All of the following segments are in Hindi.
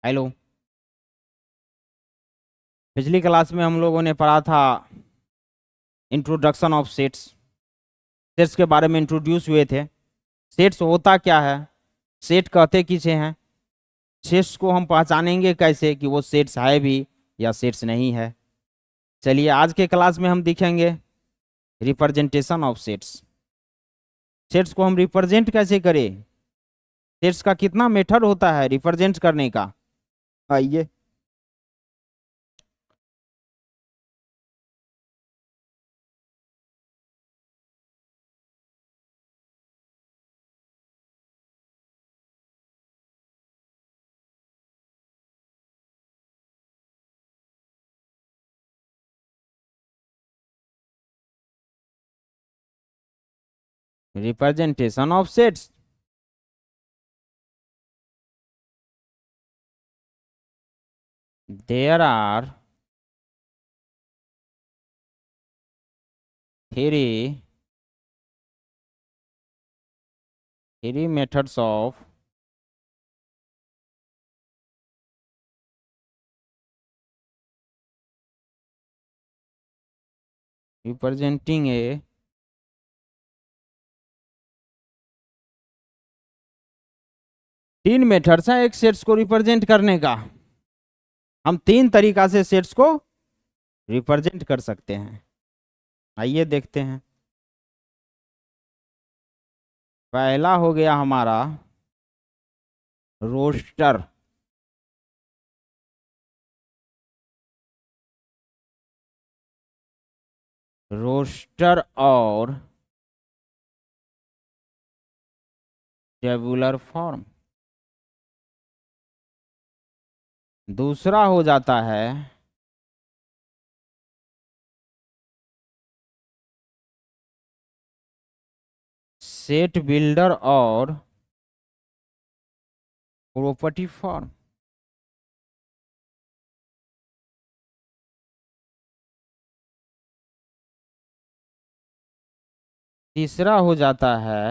हेलो। पिछली क्लास में हम लोगों ने पढ़ा था इंट्रोडक्शन ऑफ सेट्स। सेट्स के बारे में इंट्रोड्यूस हुए थे। सेट्स होता क्या है, सेट कहते किसे हैं, सेट्स को हम पहचानेंगे कैसे कि वो सेट्स है भी या सेट्स नहीं है। चलिए आज के क्लास में हम देखेंगे रिप्रेजेंटेशन ऑफ सेट्स। सेट्स को हम रिप्रेजेंट कैसे करें, सेट्स का कितना मेथड होता है रिप्रेजेंट करने का। आइए representation of sets. There are three methods of representing a तीन मेथड्स हैं एक सेट्स को रिप्रेजेंट करने का। हम तीन तरीका से सेट्स को रिप्रेजेंट कर सकते हैं। आइए देखते हैं। पहला हो गया हमारा रोस्टर। रोस्टर और टेबुलर फॉर्म। दूसरा हो जाता है सेट बिल्डर और प्रॉपर्टी फॉर्म। तीसरा हो जाता है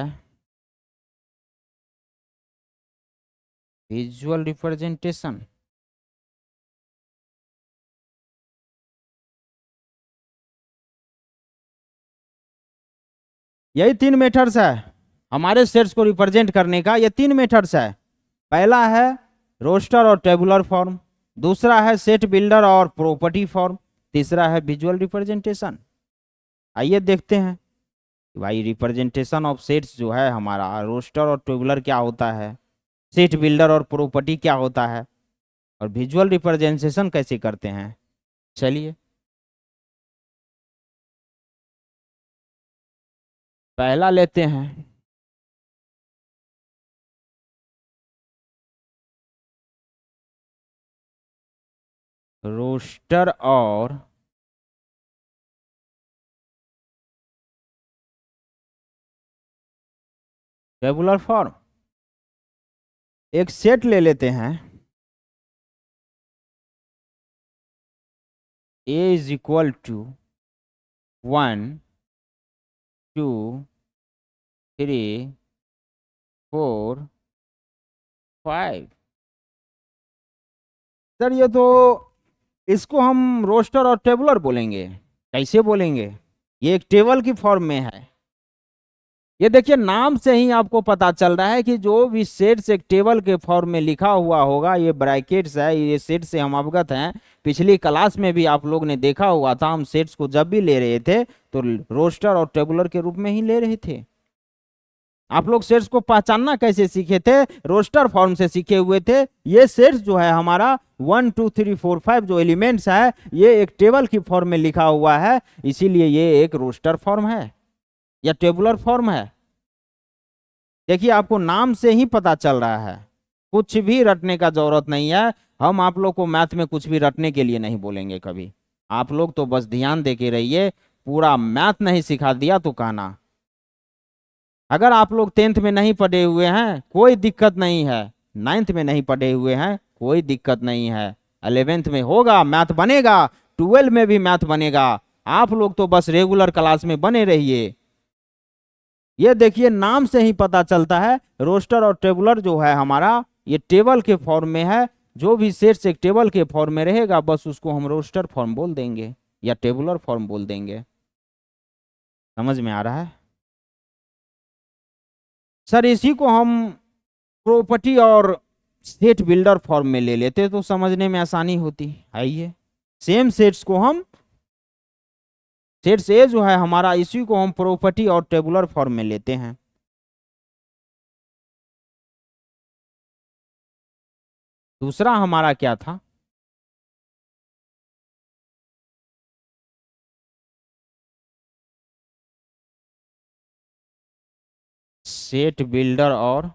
विजुअल रिप्रेजेंटेशन। यही तीन मेथड्स है हमारे सेट्स को रिप्रेजेंट करने का। ये तीन मेथड्स है। पहला है रोस्टर और टेबुलर फॉर्म, दूसरा है सेट बिल्डर और प्रॉपर्टी फॉर्म, तीसरा है विजुअल रिप्रेजेंटेशन। आइए देखते हैं भाई रिप्रेजेंटेशन ऑफ सेट्स जो है हमारा, रोस्टर और टेबुलर क्या होता है, सेट बिल्डर और प्रॉपर्टी क्या होता है, और विजुअल रिप्रेजेंटेशन कैसे करते हैं। चलिए पहला लेते हैं। रोस्टर और टेबुलर फॉर्म। एक सेट ले लेते हैं। A is equal to 1 2 3 4 5। Sir ये तो इसको हम रोस्टर और टेबुलर बोलेंगे। कैसे बोलेंगे, ये एक टेबल की फॉर्म में है। ये देखिए नाम से ही आपको पता चल रहा है कि जो भी सेट्स एक टेबल के फॉर्म में लिखा हुआ होगा, ये ब्रैकेट्स है, ये सेट से हम अवगत हैं। पिछली क्लास में भी आप लोग ने देखा हुआ था, हम सेट्स को जब भी ले रहे थे तो रोस्टर और टेबुलर के रूप में ही ले रहे थे। आप लोग सेट्स को पहचानना कैसे सीखे थे, रोस्टर फॉर्म से सीखे हुए थे। ये सेट्स जो है हमारा 1 2 3 4 5 जो एलिमेंट्स है, ये एक टेबल की फॉर्म में लिखा हुआ है, इसीलिए ये एक रोस्टर फॉर्म है या टेबुलर फॉर्म है। देखिए आपको नाम से ही पता चल रहा है, कुछ भी रटने का जरूरत नहीं है। हम आप लोग को मैथ में कुछ भी रटने के लिए नहीं बोलेंगे कभी। आप लोग तो बस ध्यान दे के रहिए, पूरा मैथ नहीं सिखा दिया तो कहना। अगर आप लोग 10th में नहीं पढ़े हुए हैं कोई दिक्कत नहीं है, 9th में नहीं पढ़े हुए हैं कोई दिक्कत नहीं है, 11th में होगा मैथ बनेगा, 12 में भी मैथ बनेगा। आप लोग तो बस रेगुलर क्लास में बने रहिए। ये देखिए नाम से ही पता चलता है रोस्टर और टेबुलर जो है हमारा, ये टेबल के फॉर्म में है। जो भी सेट्स एक टेबल के फॉर्म में रहेगा बस उसको हम रोस्टर फॉर्म बोल देंगे या टेबुलर फॉर्म बोल देंगे। समझ में आ रहा है सर? इसी को हम प्रॉपर्टी और सेट बिल्डर फॉर्म में ले लेते तो समझने में आसानी होती। आइए सेम सेट्स को हम, सेट्स ए जो है हमारा, इसी को हम प्रॉपर्टी और टेबुलर फॉर्म में लेते हैं। दूसरा हमारा क्या था? सेट बिल्डर और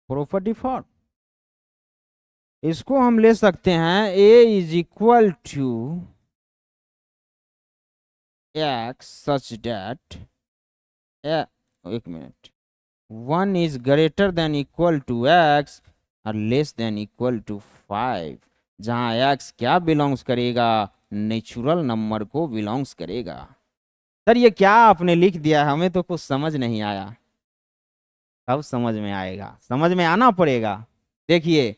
प्रॉपर्टी फॉर्म। इसको हम ले सकते हैं A is equal to x such that, एक मिनट, 1 is greater than equal to x और लेस देन इक्वल टू 5, जहां एक्स क्या बिलोंग्स करेगा? नेचुरल नंबर को बिलोंग्स करेगा। सर ये क्या आपने लिख दिया, हमें तो कुछ समझ नहीं आया। अब समझ में आएगा, समझ में आना पड़ेगा। देखिए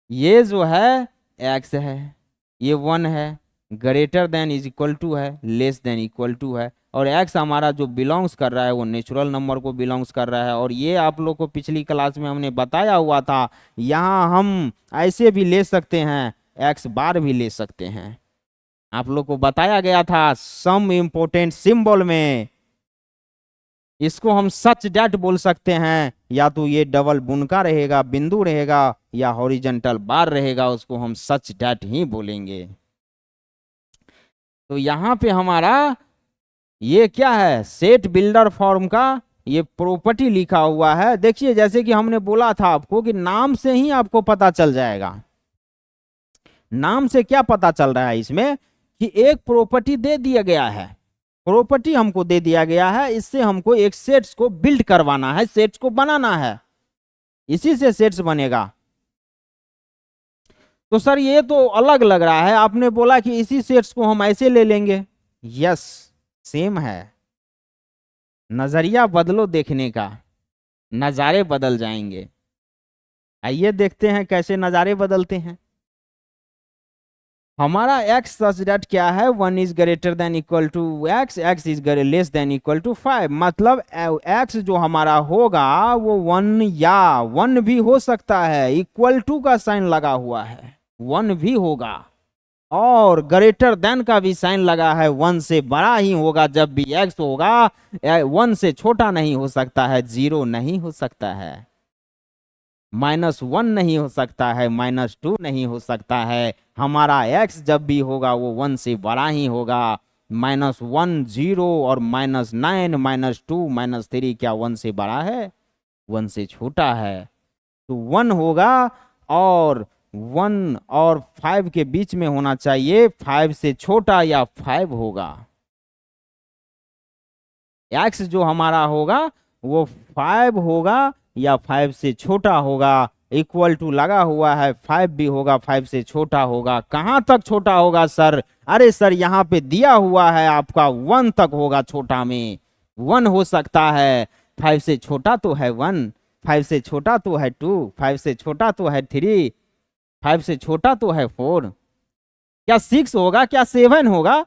ये जो है एक्स है, ये 1 है, greater than is equal to है, लेस देन इक्वल टू है, और एक्स हमारा जो बिलोंग्स कर रहा है वो नेचुरल नंबर को बिलोंग्स कर रहा है। और ये आप लोग को पिछली क्लास में हमने बताया हुआ था, यहाँ हम ऐसे भी ले सकते हैं, एक्स बार भी ले सकते हैं। आप लोग को बताया गया था सम इम्पोर्टेंट सिंबल में, इसको हम सच डैट बोल सकते हैं, या तो ये डबल बुनका रहेगा, बिंदु रहेगा, या हॉरिजॉन्टल बार रहेगा, उसको हम सच डैट ही बोलेंगे। तो यहाँ पे हमारा ये क्या है? सेट बिल्डर फॉर्म का ये प्रॉपर्टी लिखा हुआ है। देखिए जैसे कि हमने बोला था आपको कि नाम से ही आपको पता चल जाएगा। नाम से क्या पता चल रहा है इसमें कि एक प्रॉपर्टी दे दिया गया है, प्रॉपर्टी हमको दे दिया गया है, इससे हमको एक सेट्स को बिल्ड करवाना है, सेट्स को बनाना है, इसी से सेट्स बनेगा। तो सर ये तो अलग लग रहा है, आपने बोला कि इसी सेट्स को हम ऐसे ले लेंगे। यस सेम है, नजरिया बदलो देखने का, नजारे बदल जाएंगे। आइए देखते हैं कैसे नजारे बदलते हैं। हमारा एक्स सच दैट क्या है? 1 is greater than equal to X, X is less than equal to 5। मतलब एक्स जो हमारा होगा वो 1 या 1 भी हो सकता है, इक्वल टू का साइन लगा हुआ है, 1 भी होगा, और ग्रेटर देन का भी साइन लगा है, 1 से बड़ा ही होगा। जब भी एक्स होगा 1 से छोटा नहीं हो सकता है, 0 नहीं हो सकता है, -1 नहीं हो सकता है, -2 नहीं हो सकता है। हमारा एक्स जब भी होगा वो 1 से बड़ा ही होगा। -1 0 और -9 -2 -3 क्या 1 से बड़ा है? 1 से छोटा है। तो 1 होगा, और 1 और 5 के बीच में होना चाहिए, 5 से छोटा या 5 होगा। एक्स जो हमारा होगा वो 5 होगा या 5 से छोटा होगा, इक्वल टू लगा हुआ है, 5 भी होगा, 5 से छोटा होगा। कहाँ तक छोटा होगा सर? अरे सर यहाँ पे दिया हुआ है आपका 1 तक होगा, छोटा में 1 हो सकता है, 5 से छोटा तो है 1, 5 से छोटा तो है 2, 5 से छोटा तो है 3, 5 से छोटा तो है 4। क्या 6 होगा? क्या 7 होगा?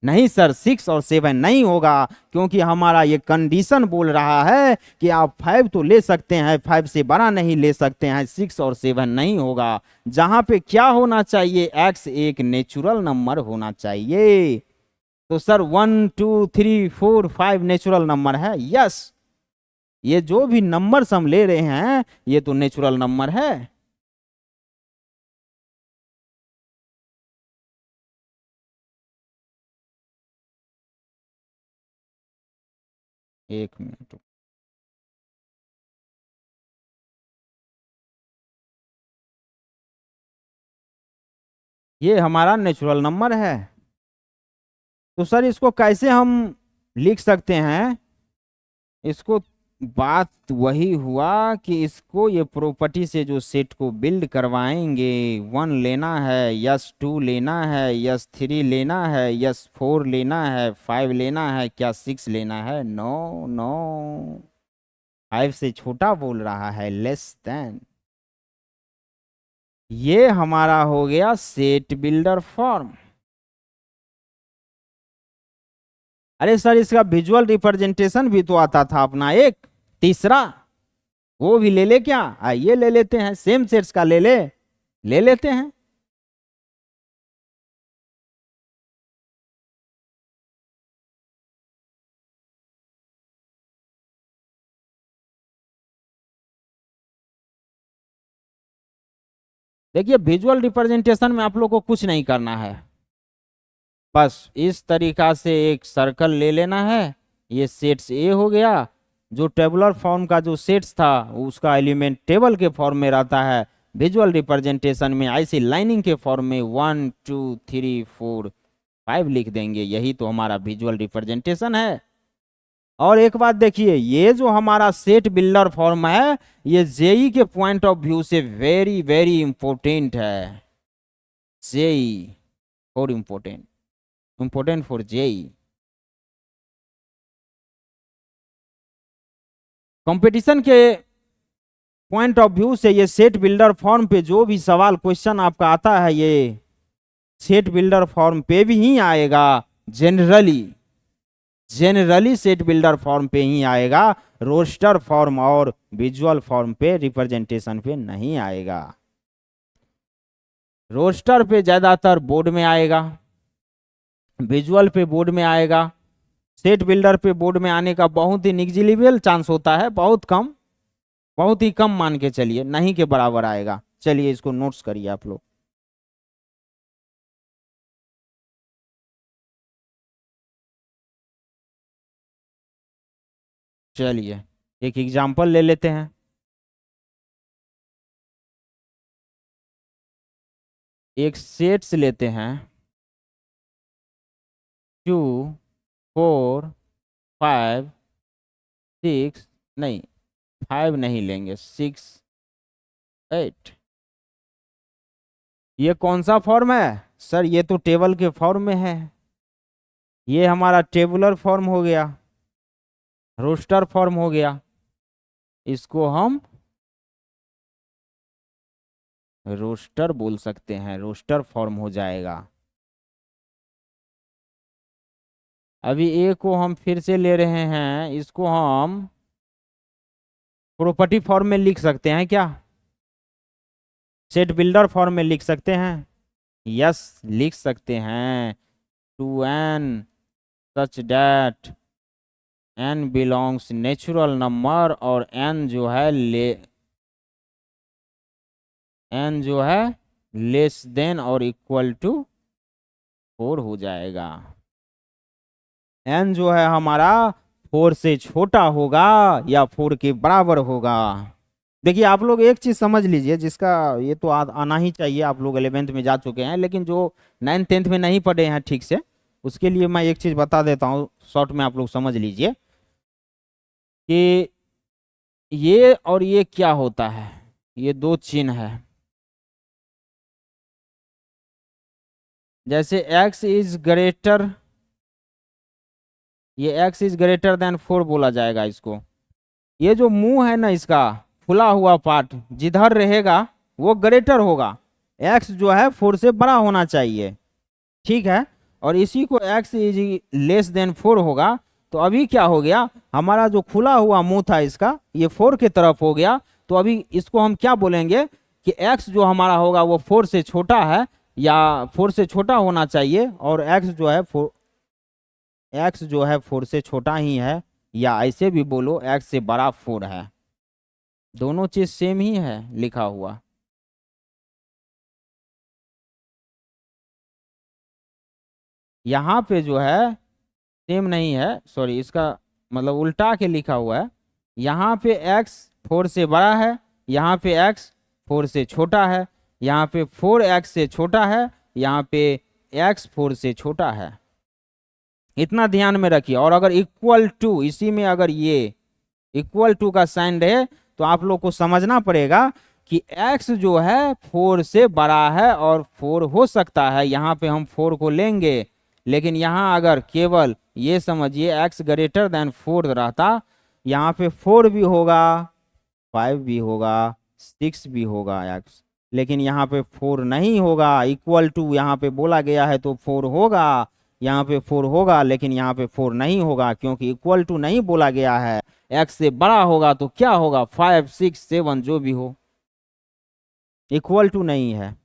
नहीं सर, 6 और 7 नहीं होगा, क्योंकि हमारा ये कंडीशन बोल रहा है कि आप 5 तो ले सकते हैं, 5 से बड़ा नहीं ले सकते हैं, 6 और 7 नहीं होगा। जहां पे क्या होना चाहिए? x एक नेचुरल नंबर होना चाहिए। तो सर 1 2 3 4 5 नेचुरल नंबर है। यस, ये जो भी नंबर हम ले रहे हैं ये तो नेचुरल नंबर है। एक मिनट, ये हमारा नेचुरल नंबर है। तो सर इसको कैसे हम लिख सकते हैं? इसको बात वही हुआ कि इसको ये प्रॉपर्टी से जो सेट को बिल्ड करवाएंगे, 1 लेना है, यस 2 लेना है, यस 3 लेना है, यस 4 लेना है, 5 लेना है, क्या 6 लेना है? नो नो, 5 से छोटा बोल रहा है, लेस देन। ये हमारा हो गया सेट बिल्डर फॉर्म। अरे सर, इसका विजुअल रिप्रेजेंटेशन भी तो आता था अपना एक तीसरा, वो भी ले ले क्या? आइए ले लेते हैं, सेम सेट्स का ले लेते हैं। देखिए, विजुअल रिप्रेजेंटेशन में आप लोग को कुछ नहीं करना है, बस इस तरीका से एक सर्कल ले लेना है। ये सेट्स ए हो गया। जो टेबुलर फॉर्म का जो सेट्स था उसका एलिमेंट टेबल के फॉर्म में रहता है, विजुअल रिप्रेजेंटेशन में ऐसी लाइनिंग के फॉर्म में 1 2 3 4 5 लिख देंगे। यही तो हमारा विजुअल रिप्रेजेंटेशन है। और एक बात देखिए, ये जो हमारा सेट बिल्डर फॉर्म है, ये जेई के पॉइंट ऑफ व्यू से वेरी वेरी इंपॉर्टेंट है। JEE for important for JEE. Competition के पॉइंट ऑफ व्यू से ये सेट बिल्डर फॉर्म पे जो भी सवाल क्वेश्चन आपका आता है, ये सेट बिल्डर फॉर्म पे भी ही आएगा। जनरली सेट बिल्डर फॉर्म पे ही आएगा, रोस्टर फॉर्म और विजुअल फॉर्म पे रिप्रेजेंटेशन पे नहीं आएगा। रोस्टर पे ज्यादातर बोर्ड में आएगा, विजुअल पे बोर्ड में आएगा, सेट बिल्डर पे बोर्ड में आने का बहुत ही निग्जिलेबल चांस होता है, बहुत कम, बहुत ही कम मान के चलिए, नहीं के बराबर आएगा। चलिए इसको नोट्स करिए आप लोग। चलिए एक एग्जांपल ले लेते हैं। एक सेट्स लेते हैं 2 4 5 6, नहीं 5 नहीं लेंगे, 6 8। ये कौन सा फॉर्म है सर? ये तो टेबल के फॉर्म में है। ये हमारा टेबुलर फॉर्म हो गया, रोस्टर फॉर्म हो गया। इसको हम रोस्टर बोल सकते हैं, रोस्टर फॉर्म हो जाएगा। अभी ए को हम फिर से ले रहे हैं, इसको हम प्रॉपर्टी फॉर्म में लिख सकते हैं क्या? सेट बिल्डर फॉर्म में लिख सकते हैं? यस लिख सकते हैं। To N such that N belongs natural number, और एन जो है लेस देन और इक्वल टू 4 हो जाएगा। एन जो है हमारा 4 से छोटा होगा या 4 के बराबर होगा। देखिए आप लोग एक चीज समझ लीजिए, जिसका ये तो आना ही चाहिए, आप लोग 11th में जा चुके हैं, लेकिन जो 9th 10th में नहीं पढ़े हैं ठीक से, उसके लिए मैं एक चीज बता देता हूँ शॉर्ट में, आप लोग समझ लीजिए कि ये और ये क्या होता है। ये दो चिन्ह है, जैसे x इज ग्रेटर, ये x इज ग्रेटर देन 4 बोला जाएगा इसको। ये जो मुंह है ना, इसका खुला हुआ पार्ट जिधर रहेगा वो ग्रेटर होगा, x जो है 4 से बड़ा होना चाहिए, ठीक है। और इसी को x इज लेस देन 4 होगा। तो अभी क्या हो गया, हमारा जो खुला हुआ मुंह था इसका, ये 4 की तरफ हो गया। तो अभी इसको हम क्या बोलेंगे कि x जो हमारा होगा वो 4 से छोटा है, या 4 से छोटा होना चाहिए, और x जो है 4 से छोटा ही है, या ऐसे भी बोलो x से बड़ा 4 है। दोनों चीज सेम ही है लिखा हुआ। यहाँ पे जो है सेम नहीं है, सॉरी, इसका मतलब उल्टा के लिखा हुआ है। यहाँ पे x 4 से बड़ा है, यहाँ पे x 4 से छोटा है, यहाँ पे 4x से छोटा है, यहाँ पे x 4 से छोटा है। इतना ध्यान में रखिए। और अगर इक्वल टू, इसी में अगर ये इक्वल टू का साइन रहे तो आप लोग को समझना पड़ेगा कि x जो है 4 से बड़ा है और 4 हो सकता है, यहाँ पे हम 4 को लेंगे। लेकिन यहाँ अगर केवल ये समझिए x ग्रेटर देन 4 रहता, यहाँ पे 4 भी होगा, 5 भी होगा, 6 भी होगा x, लेकिन यहाँ पे 4 नहीं होगा। इक्वल टू यहाँ पे बोला गया है तो 4 होगा, यहाँ पे 4 होगा, लेकिन यहाँ पे 4 नहीं होगा क्योंकि इक्वल टू नहीं बोला गया है। x से बड़ा होगा तो क्या होगा, 5 6 7 जो भी हो, इक्वल टू नहीं है।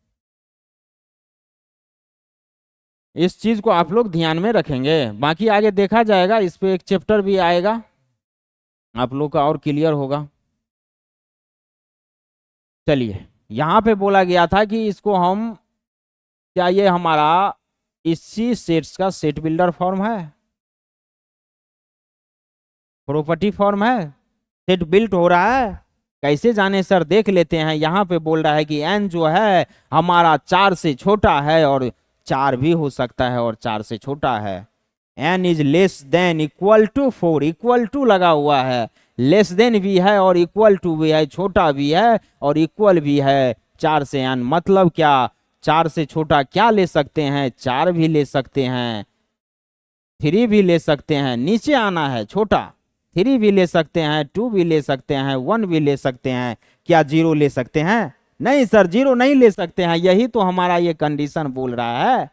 इस चीज को आप लोग ध्यान में रखेंगे, बाकी आगे देखा जाएगा, इस पे एक चैप्टर भी आएगा, आप लोग का और क्लियर होगा। चलिए, यहाँ पे बोला गया था कि इसको हम, क्या ये हमारा इसी सेट्स का सेट बिल्डर फॉर्म है, प्रॉपर्टी फॉर्म है, सेट बिल्ट हो रहा है। कैसे जाने सर, देख लेते हैं। यहाँ पे बोल रहा है कि n जो है हमारा 4 से छोटा है, और 4 भी हो सकता है और 4 से छोटा है। n is less than equal to 4, equal to लगा हुआ है, लेस देन भी है और इक्वल टू भी है, छोटा भी है और इक्वल भी है 4 से n। मतलब क्या, 4 से छोटा क्या ले सकते हैं, 4 भी ले सकते हैं, 3 भी ले सकते हैं, नीचे आना है छोटा, 3 भी ले सकते हैं, 2 भी ले सकते हैं, 1 भी ले सकते हैं। क्या 0 ले सकते हैं? नहीं सर, 0 नहीं ले सकते हैं, यही तो हमारा ये कंडीशन बोल रहा है।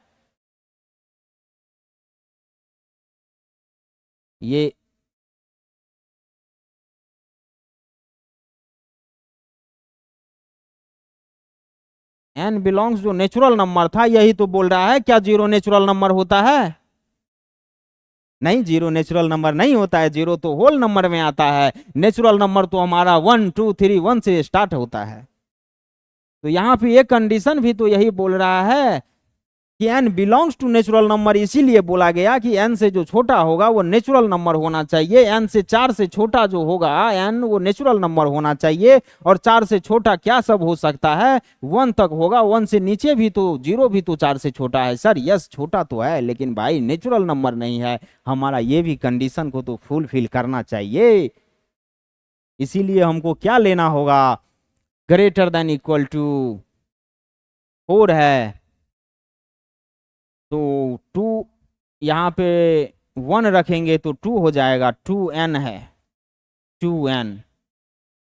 ये n बिलोंग्स जो नेचुरल नंबर था, यही तो बोल रहा है। क्या 0 नेचुरल नंबर होता है? नहीं, 0 नेचुरल नंबर नहीं होता है, 0 तो होल नंबर में आता है। नेचुरल नंबर तो हमारा 1 2 3 1 से स्टार्ट होता है। तो यहाँ पे ये कंडीशन भी तो यही बोल रहा है कि n belongs to natural number, इसीलिए बोला गया कि n से जो छोटा होगा वो नेचुरल नंबर होना चाहिए। n से 4 से छोटा जो होगा n, वो नेचुरल नंबर होना चाहिए। और 4 से छोटा क्या सब हो सकता है, 1 तक होगा, 1 से नीचे भी तो, 0 भी तो 4 से छोटा है। सर यस, छोटा तो है, लेकिन भाई नेचुरल नंबर नहीं है। हमारा ये भी कंडीशन को तो फुलफिल करना चाहिए। इसीलिए हमको क्या लेना होगा, ग्रेटर देन इक्वल टू 4 है तो 2, यहाँ पे 1 रखेंगे तो 2 हो जाएगा, 2n है, 2n,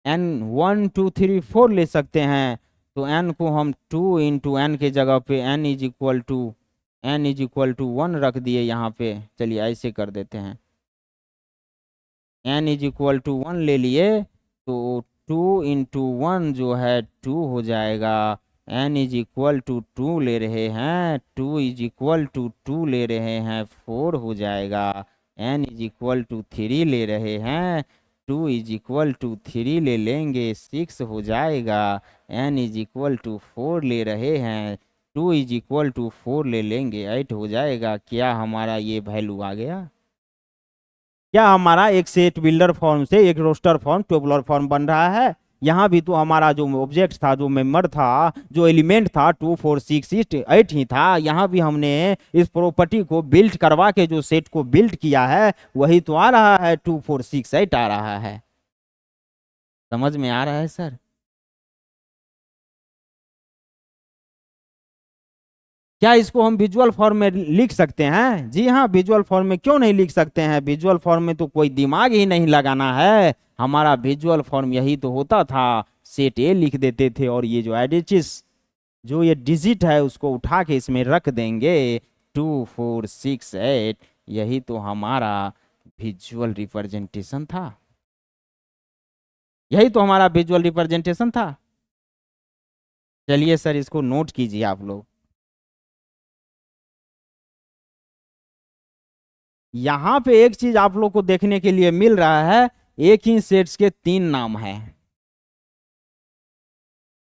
n 1 2 3 4 ले सकते हैं। तो n को हम 2 इंटू एन के जगह पे n इज इक्वल टू 1 रख दिए यहाँ पे। चलिए ऐसे कर देते हैं, n इज इक्वल टू 1 ले लिए तो 2 इंटू 1 जो है 2 हो जाएगा। n इज इक्वल टू 2 ले रहे हैं, 2 इज इक्वल टू 2 ले रहे हैं, 4 हो जाएगा। n इज इक्वल टू 3 ले रहे हैं, 2 इज इक्वल टू 3 ले लेंगे, 6 हो जाएगा। n इज इक्वल टू 4 ले रहे हैं, 2 इज इक्वल टू 4 ले लेंगे, 8 हो जाएगा। क्या हमारा ये वैल्यू आ गया? क्या हमारा एक सेट बिल्डर फॉर्म से एक रोस्टर फॉर्म, टेबुलर फॉर्म बन रहा है? यहाँ भी तो हमारा जो ऑब्जेक्ट था, जो मेंबर था, जो एलिमेंट था, 2 4 6 8 ही था। यहाँ भी हमने इस प्रॉपर्टी को बिल्ड करवा के जो सेट को बिल्ड किया है, वही तो आ रहा है, 2 4 6 8 आ रहा है। समझ में आ रहा है सर? क्या इसको हम विजुअल फॉर्म में लिख सकते हैं? जी हाँ, विजुअल फॉर्म में क्यों नहीं लिख सकते हैं? विजुअल फॉर्म में तो कोई दिमाग ही नहीं लगाना है। हमारा विजुअल फॉर्म यही तो होता था, सेट ए लिख देते थे और ये जो एडिचिस, जो ये डिजिट है, उसको उठा के इसमें रख देंगे, 2 4 6 8। यही तो हमारा विजुअल रिप्रेजेंटेशन था, यही तो हमारा विजुअल रिप्रेजेंटेशन था। चलिए सर, इसको नोट कीजिए आप लोग। यहाँ पे एक चीज आप लोग को देखने के लिए मिल रहा है, एक ही सेट्स के 3 नाम है,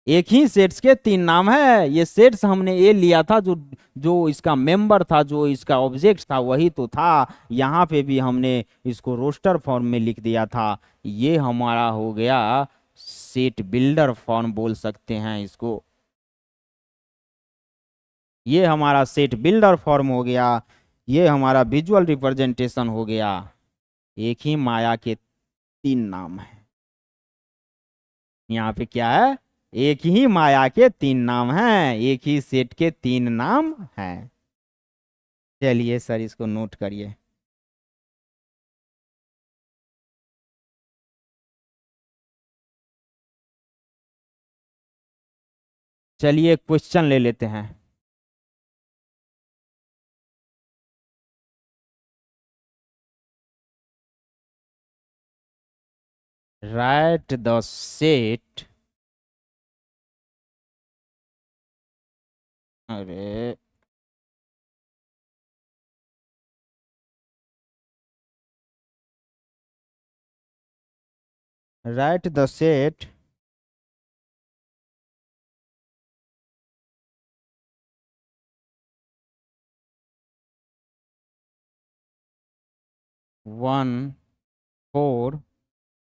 एक ही सेट्स के 3 नाम है। ये सेट्स हमने ये लिया था, जो जो इसका मेंबर था, जो इसका ऑब्जेक्ट था, वही तो था। यहाँ पे भी हमने इसको रोस्टर फॉर्म में लिख दिया था। ये हमारा हो गया सेट बिल्डर फॉर्म, बोल सकते हैं इसको। ये हमारा सेट बिल्डर फॉर्म हो गया, ये हमारा विजुअल रिप्रेजेंटेशन हो गया। एक ही माया के तीन नाम है। यहाँ पे क्या है, एक ही माया के तीन नाम हैं, एक ही सेट के तीन नाम हैं। चलिए सर इसको नोट करिए। चलिए क्वेश्चन ले लेते हैं। राइट द सेट, अरे write the set 1 4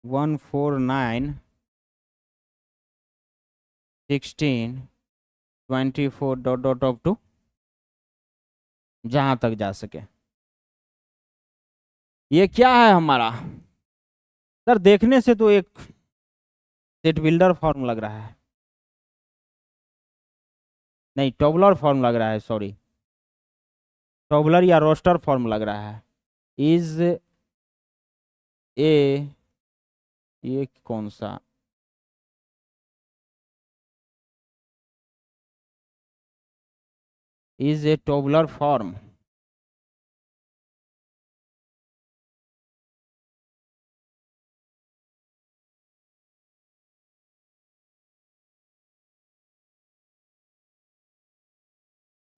1 4 9 16 24 dot dot up to जहां तक जा सके। ये क्या है हमारा? सर देखने से तो एक सेट बिल्डर फॉर्म लग रहा है, नहीं टॉबलर फॉर्म लग रहा है, सॉरी टॉबलर या रोस्टर फॉर्म लग रहा है। इज ए, ये कौन सा, इज ए टॉबलर फॉर्म।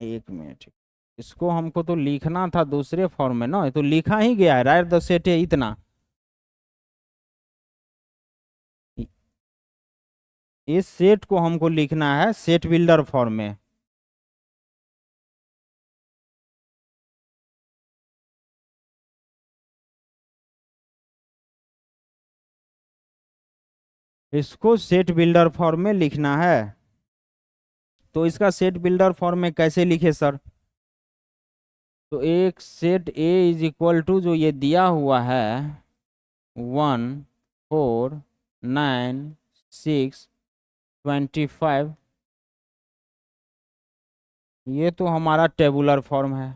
एक मिनट, इसको हमको तो लिखना था दूसरे फॉर्म में ना, ये तो लिखा ही गया है राइट द सेट है इतना। इस सेट को हमको लिखना है सेट बिल्डर फॉर्म में। इसको सेट बिल्डर फॉर्म में लिखना है, तो इसका सेट बिल्डर फॉर्म में कैसे लिखे सर? तो एक set A is equal to जो ये दिया हुआ है 1 4 9 6 25, ये तो हमारा टेबुलर फॉर्म है।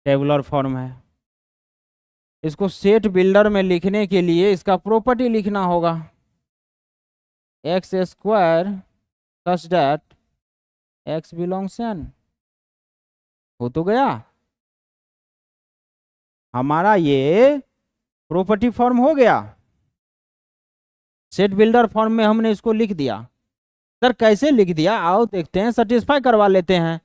टेबुलर फॉर्म है। इसको सेट बिल्डर में लिखने के लिए इसका प्रॉपर्टी लिखना होगा, X square such that X belongs N. हो तो गया हमारा, ये प्रॉपर्टी फॉर्म हो गया। सेट बिल्डर फॉर्म में हमने इसको लिख दिया। सर कैसे लिख दिया, आओ देखते हैं, सेटिस्फाई करवा लेते हैं।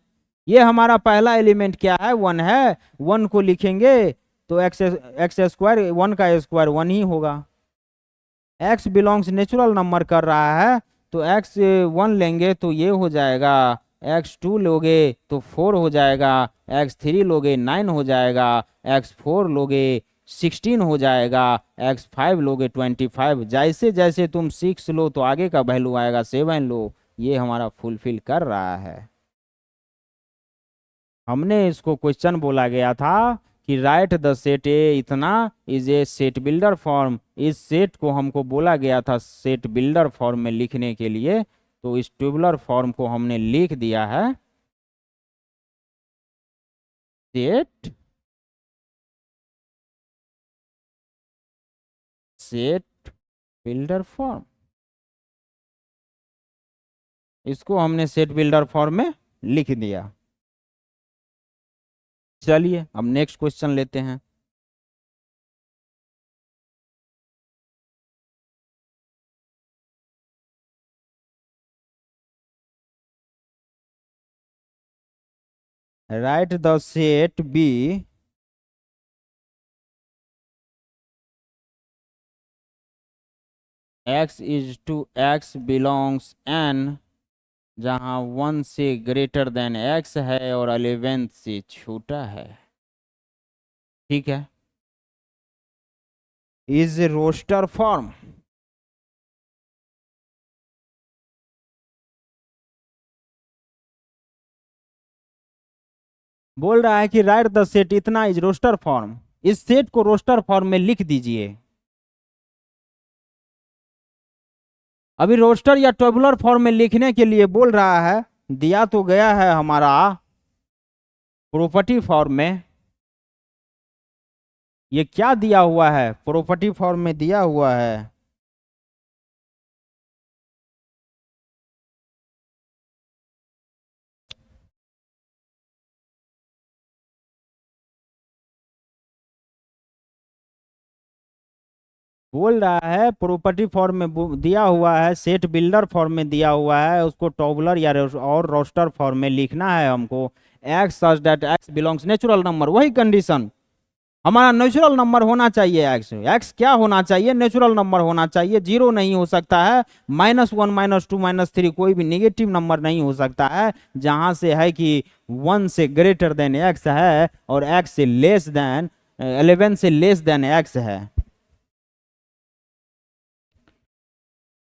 ये हमारा पहला एलिमेंट क्या है, वन है, वन को लिखेंगे तो एक्स एक्स स्क्वायर, वन का स्क्वायर वन ही होगा। एक्स बिलोंग्स नेचुरल नंबर कर रहा है, तो एक्स वन लेंगे तो ये हो जाएगा, एक्स टू लोगे तो फोर हो जाएगा, एक्स थ्री लोगे नाइन हो जाएगा, एक्स फोर लोगे 16 हो जाएगा, एक्स फाइव लोगे 25। जैसे जैसे तुम सिक्स लो तो आगे का वैल्यू आएगा 7 लो। ये हमारा फुलफिल कर रहा है। हमने इसको क्वेश्चन बोला गया था कि राइट द सेट ए इतना is a set builder form. इस सेट को हमको बोला गया था सेट बिल्डर फॉर्म में लिखने के लिए, तो इस ट्यूबुलर फॉर्म को हमने लिख दिया है सेट सेट बिल्डर फॉर्म। इसको हमने सेट बिल्डर फॉर्म में लिख दिया। चलिए अब नेक्स्ट क्वेश्चन लेते हैं। Write the set B X is two X belongs N, जहां वन से ग्रेटर देन एक्स है और 11 से छोटा है। ठीक है, इज रोस्टर फॉर्म। बोल रहा है कि राइट द सेट इतना इज रोस्टर फॉर्म, इस सेट को रोस्टर फॉर्म में लिख दीजिए। अभी रोस्टर या टेबुलर फॉर्म में लिखने के लिए बोल रहा है, दिया तो गया है हमारा प्रॉपर्टी फॉर्म में। ये क्या दिया हुआ है, प्रॉपर्टी फॉर्म में दिया हुआ है। बोल रहा है प्रॉपर्टी फॉर्म में दिया हुआ है, सेट बिल्डर फॉर्म में दिया हुआ है, उसको टॉबुलर या और रोस्टर फॉर्म में लिखना है हमको। X such that x belongs natural number, वही कंडीशन, हमारा नेचुरल नंबर होना चाहिए। एक्स एक्स क्या होना चाहिए, नेचुरल नंबर होना चाहिए, जीरो नहीं हो सकता है, -1 -2 -3 कोई भी निगेटिव नंबर नहीं हो सकता है। जहां से है कि 1 से ग्रेटर देन एक्स है और एक्स से लेस देन 11 से लेस देन एक्स है।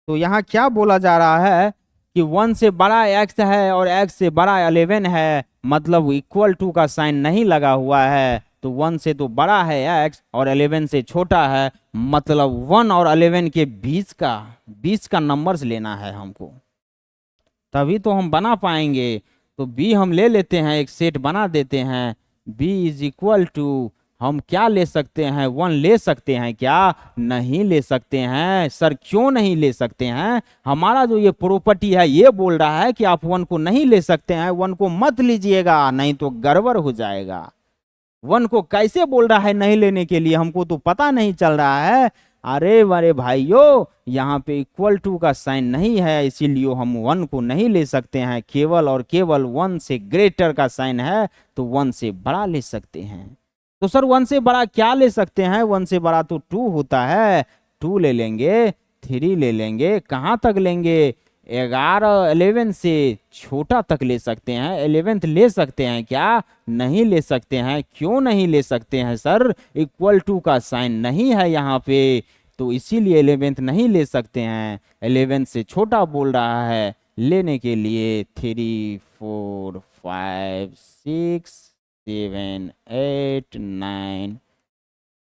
तो यहाँ क्या बोला जा रहा है कि 1 से बड़ा एक्स है और एक्स से बड़ा 11 है, मतलब इक्वल टू का साइन नहीं लगा हुआ है। तो 1 से तो बड़ा है एक्स और 11 से छोटा है, मतलब 1 और 11 के बीच का नंबर्स लेना है हमको, तभी तो हम बना पाएंगे। तो बी हम ले लेते हैं, एक सेट बना देते हैं। बी इज इक्वल टू, हम क्या ले सकते हैं, 1 ले सकते हैं क्या, नहीं ले सकते हैं सर, क्यों नहीं ले सकते हैं। हमारा जो ये प्रॉपर्टी है ये बोल रहा है कि आप 1 को नहीं ले सकते हैं, 1 को मत लीजिएगा नहीं तो गड़बड़ हो जाएगा। 1 को कैसे बोल रहा है नहीं लेने के लिए, हमको तो पता नहीं चल रहा है। अरे वारे भाइयों, यहाँ पे इक्वल टू का साइन नहीं है, इसीलिए हम 1 को नहीं ले सकते हैं, केवल और केवल 1 से ग्रेटर का साइन है तो 1 से बड़ा ले सकते हैं। तो सर 1 से बड़ा क्या ले सकते हैं, 1 से बड़ा तो 2 होता है, 2 ले लेंगे, 3 ले लेंगे, कहाँ तक लेंगे, 11 11 से छोटा तक ले सकते हैं। 11th ले सकते हैं क्या, नहीं ले सकते हैं, क्यों नहीं ले सकते हैं सर, इक्वल टू का साइन नहीं है यहाँ पे, तो इसीलिए 11th नहीं ले सकते हैं। 11 से छोटा बोल रहा है, लेने के लिए 3 4 5 6 7 8 9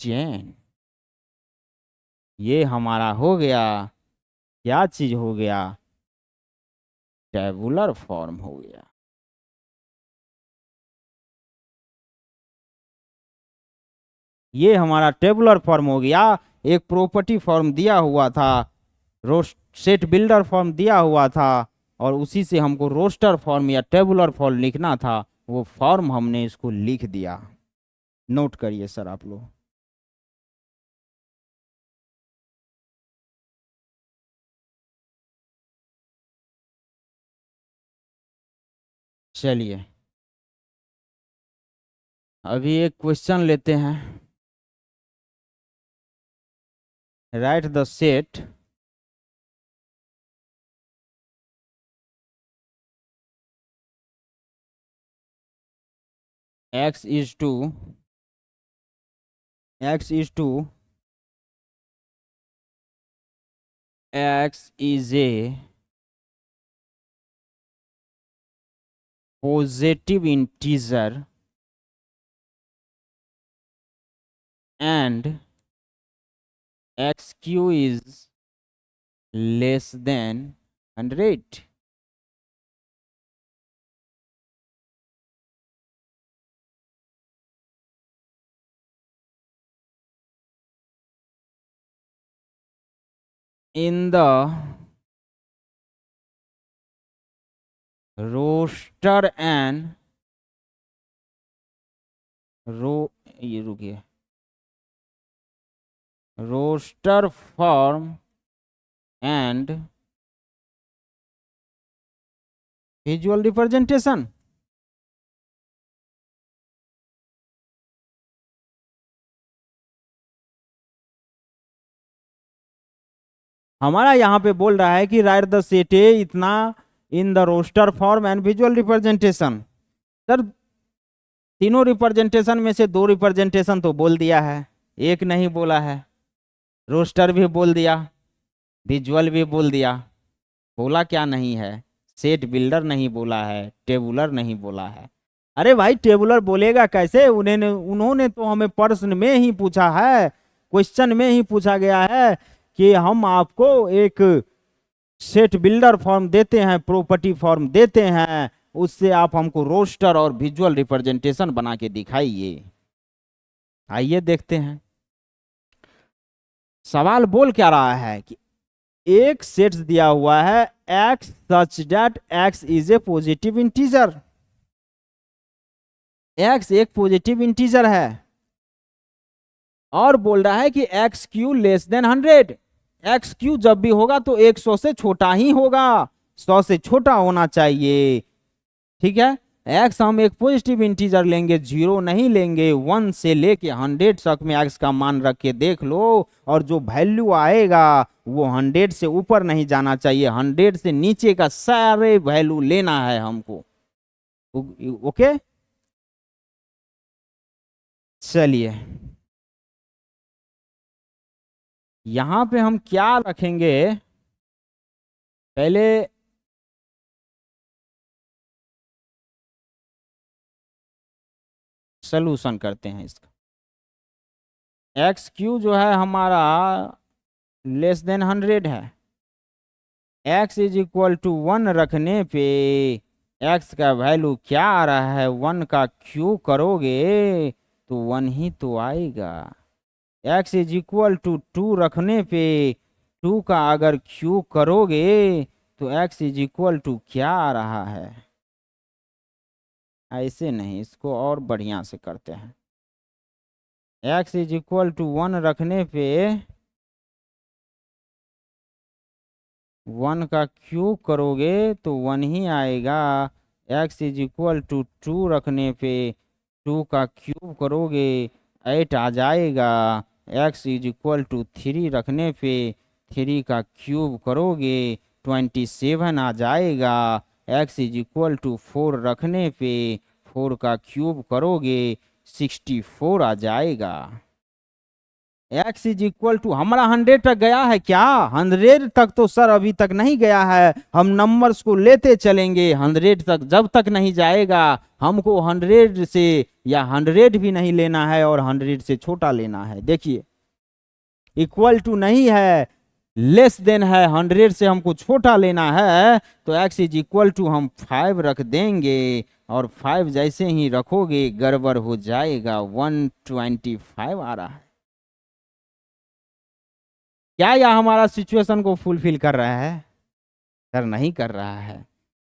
10, ये हमारा हो गया, क्या चीज हो गया, टेबुलर फॉर्म हो गया। ये हमारा टेबुलर फॉर्म हो गया। एक प्रॉपर्टी फॉर्म दिया हुआ था, रोस्ट सेट बिल्डर फॉर्म दिया हुआ था, और उसी से हमको रोस्टर फॉर्म या टेबुलर फॉर्म लिखना था, वो फॉर्म हमने इसको लिख दिया। नोट करिए सर आप लोग। चलिए अभी एक क्वेश्चन लेते हैं। Write the set x is to x is to x is a positive integer and xq is less than 100. In the roster and ये रुकिए, roster form and visual representation, हमारा यहाँ पे बोल रहा है कि राइट द सेट ए इतना in the roster form and visual representation. Sir तीनों रिप्रेजेंटेशन में से 2 रिप्रेजेंटेशन तो बोल दिया है, एक नहीं बोला है। रोस्टर भी बोल दिया, विजुअल भी बोल दिया, बोला क्या नहीं है, सेट बिल्डर नहीं बोला है, टेबुलर नहीं बोला है। अरे भाई टेबुलर बोलेगा कैसे, उन्होंने तो हमें प्रश्न में ही पूछा है, क्वेश्चन में ही पूछा गया है कि हम आपको एक सेट बिल्डर फॉर्म देते हैं, प्रॉपर्टी फॉर्म देते हैं, उससे आप हमको रोस्टर और विजुअल रिप्रेजेंटेशन बना के दिखाइए। आइए देखते हैं सवाल बोल क्या रहा है कि एक सेट दिया हुआ है x such that x is a positive integer. x एक पॉजिटिव इंटीजर है और बोल रहा है कि x Q less than 100। X Q जब भी होगा तो 100 से छोटा ही होगा, 100 से छोटा होना चाहिए। ठीक है, एक्स हम एक पॉजिटिव इंटीजर लेंगे, जीरो नहीं लेंगे। 1 से लेके 100 तक में एक्स का मान रख के देख लो, और जो वैल्यू आएगा वो 100 से ऊपर नहीं जाना चाहिए, 100 से नीचे का सारे वैल्यू लेना है हमको। ओके, चलिए यहां पे हम क्या रखेंगे, पहले सोल्यूशन करते हैं इसका। एक्स क्यू जो है हमारा लेस देन 100 है, एक्स इज इक्वल टू 1 रखने पे एक्स का वैल्यू क्या आ रहा है, 1 का क्यू करोगे तो 1 ही तो आएगा। एक्स इज इक्वल टू 2 रखने पे 2 का अगर क्यू करोगे तो एक्स इज इक्वल टू क्या आ रहा है। ऐसे नहीं, इसको और बढ़िया से करते हैं। एक्स इज इक्वल टू 1 रखने पे 1 का क्यूब करोगे तो 1 ही आएगा। एक्स इज इक्वल टू 2 रखने पे 2 का क्यूब करोगे 8 आ जाएगा। एक्स इज इक्वल टू 3 रखने पे 3 का क्यूब करोगे 27 आ जाएगा। एक्स इज इक्वल टू 4 रखने पे 4 का क्यूब करोगे 64 आ जाएगा। एक्स इज इक्वल टू हमारा 100 तक गया है क्या, 100 तक तो सर अभी तक नहीं गया है। हम नंबर्स को लेते चलेंगे, 100 तक जब तक नहीं जाएगा हमको 100 से या 100 भी नहीं लेना है और 100 से छोटा लेना है। देखिए इक्वल टू नहीं है, लेस देन है, 100 से हमको छोटा लेना है, तो एक्स इज इक्वल टू हम 5 रख देंगे, और 5 जैसे ही रखोगे गड़बड़ हो जाएगा, 125 आ रहा है। क्या यह हमारा सिचुएशन को फुलफिल कर रहा है, सर नहीं कर रहा है।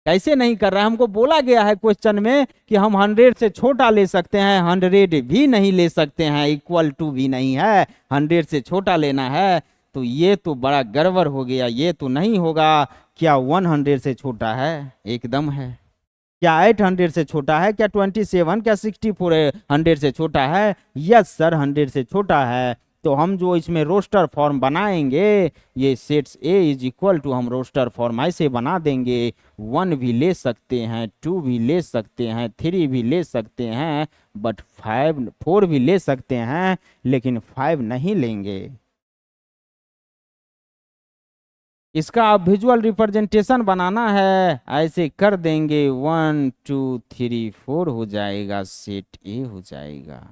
कैसे नहीं कर रहा है, हमको बोला गया है क्वेश्चन में कि हम 100 से छोटा ले सकते हैं, 100 भी नहीं ले सकते हैं, इक्वल टू भी नहीं है, 100 से छोटा लेना है। तो ये तो बड़ा गड़बड़ हो गया, ये तो नहीं होगा। क्या 100 से छोटा है, एकदम है। क्या 800 से छोटा है, क्या 27, क्या 64 100 से छोटा है, यस सर 100 से छोटा है। तो हम जो इसमें रोस्टर फॉर्म बनाएंगे, ये sets A is equal to हम रोस्टर फॉर्म ऐसे बना देंगे, 1 भी ले सकते हैं, 2 भी ले सकते हैं, 3 भी ले सकते हैं, बट 4 भी ले सकते हैं, लेकिन 5 नहीं लेंगे। इसका आप विजुअल रिप्रेजेंटेशन बनाना है, ऐसे कर देंगे, 1 2 3 4 हो जाएगा, सेट ए हो जाएगा।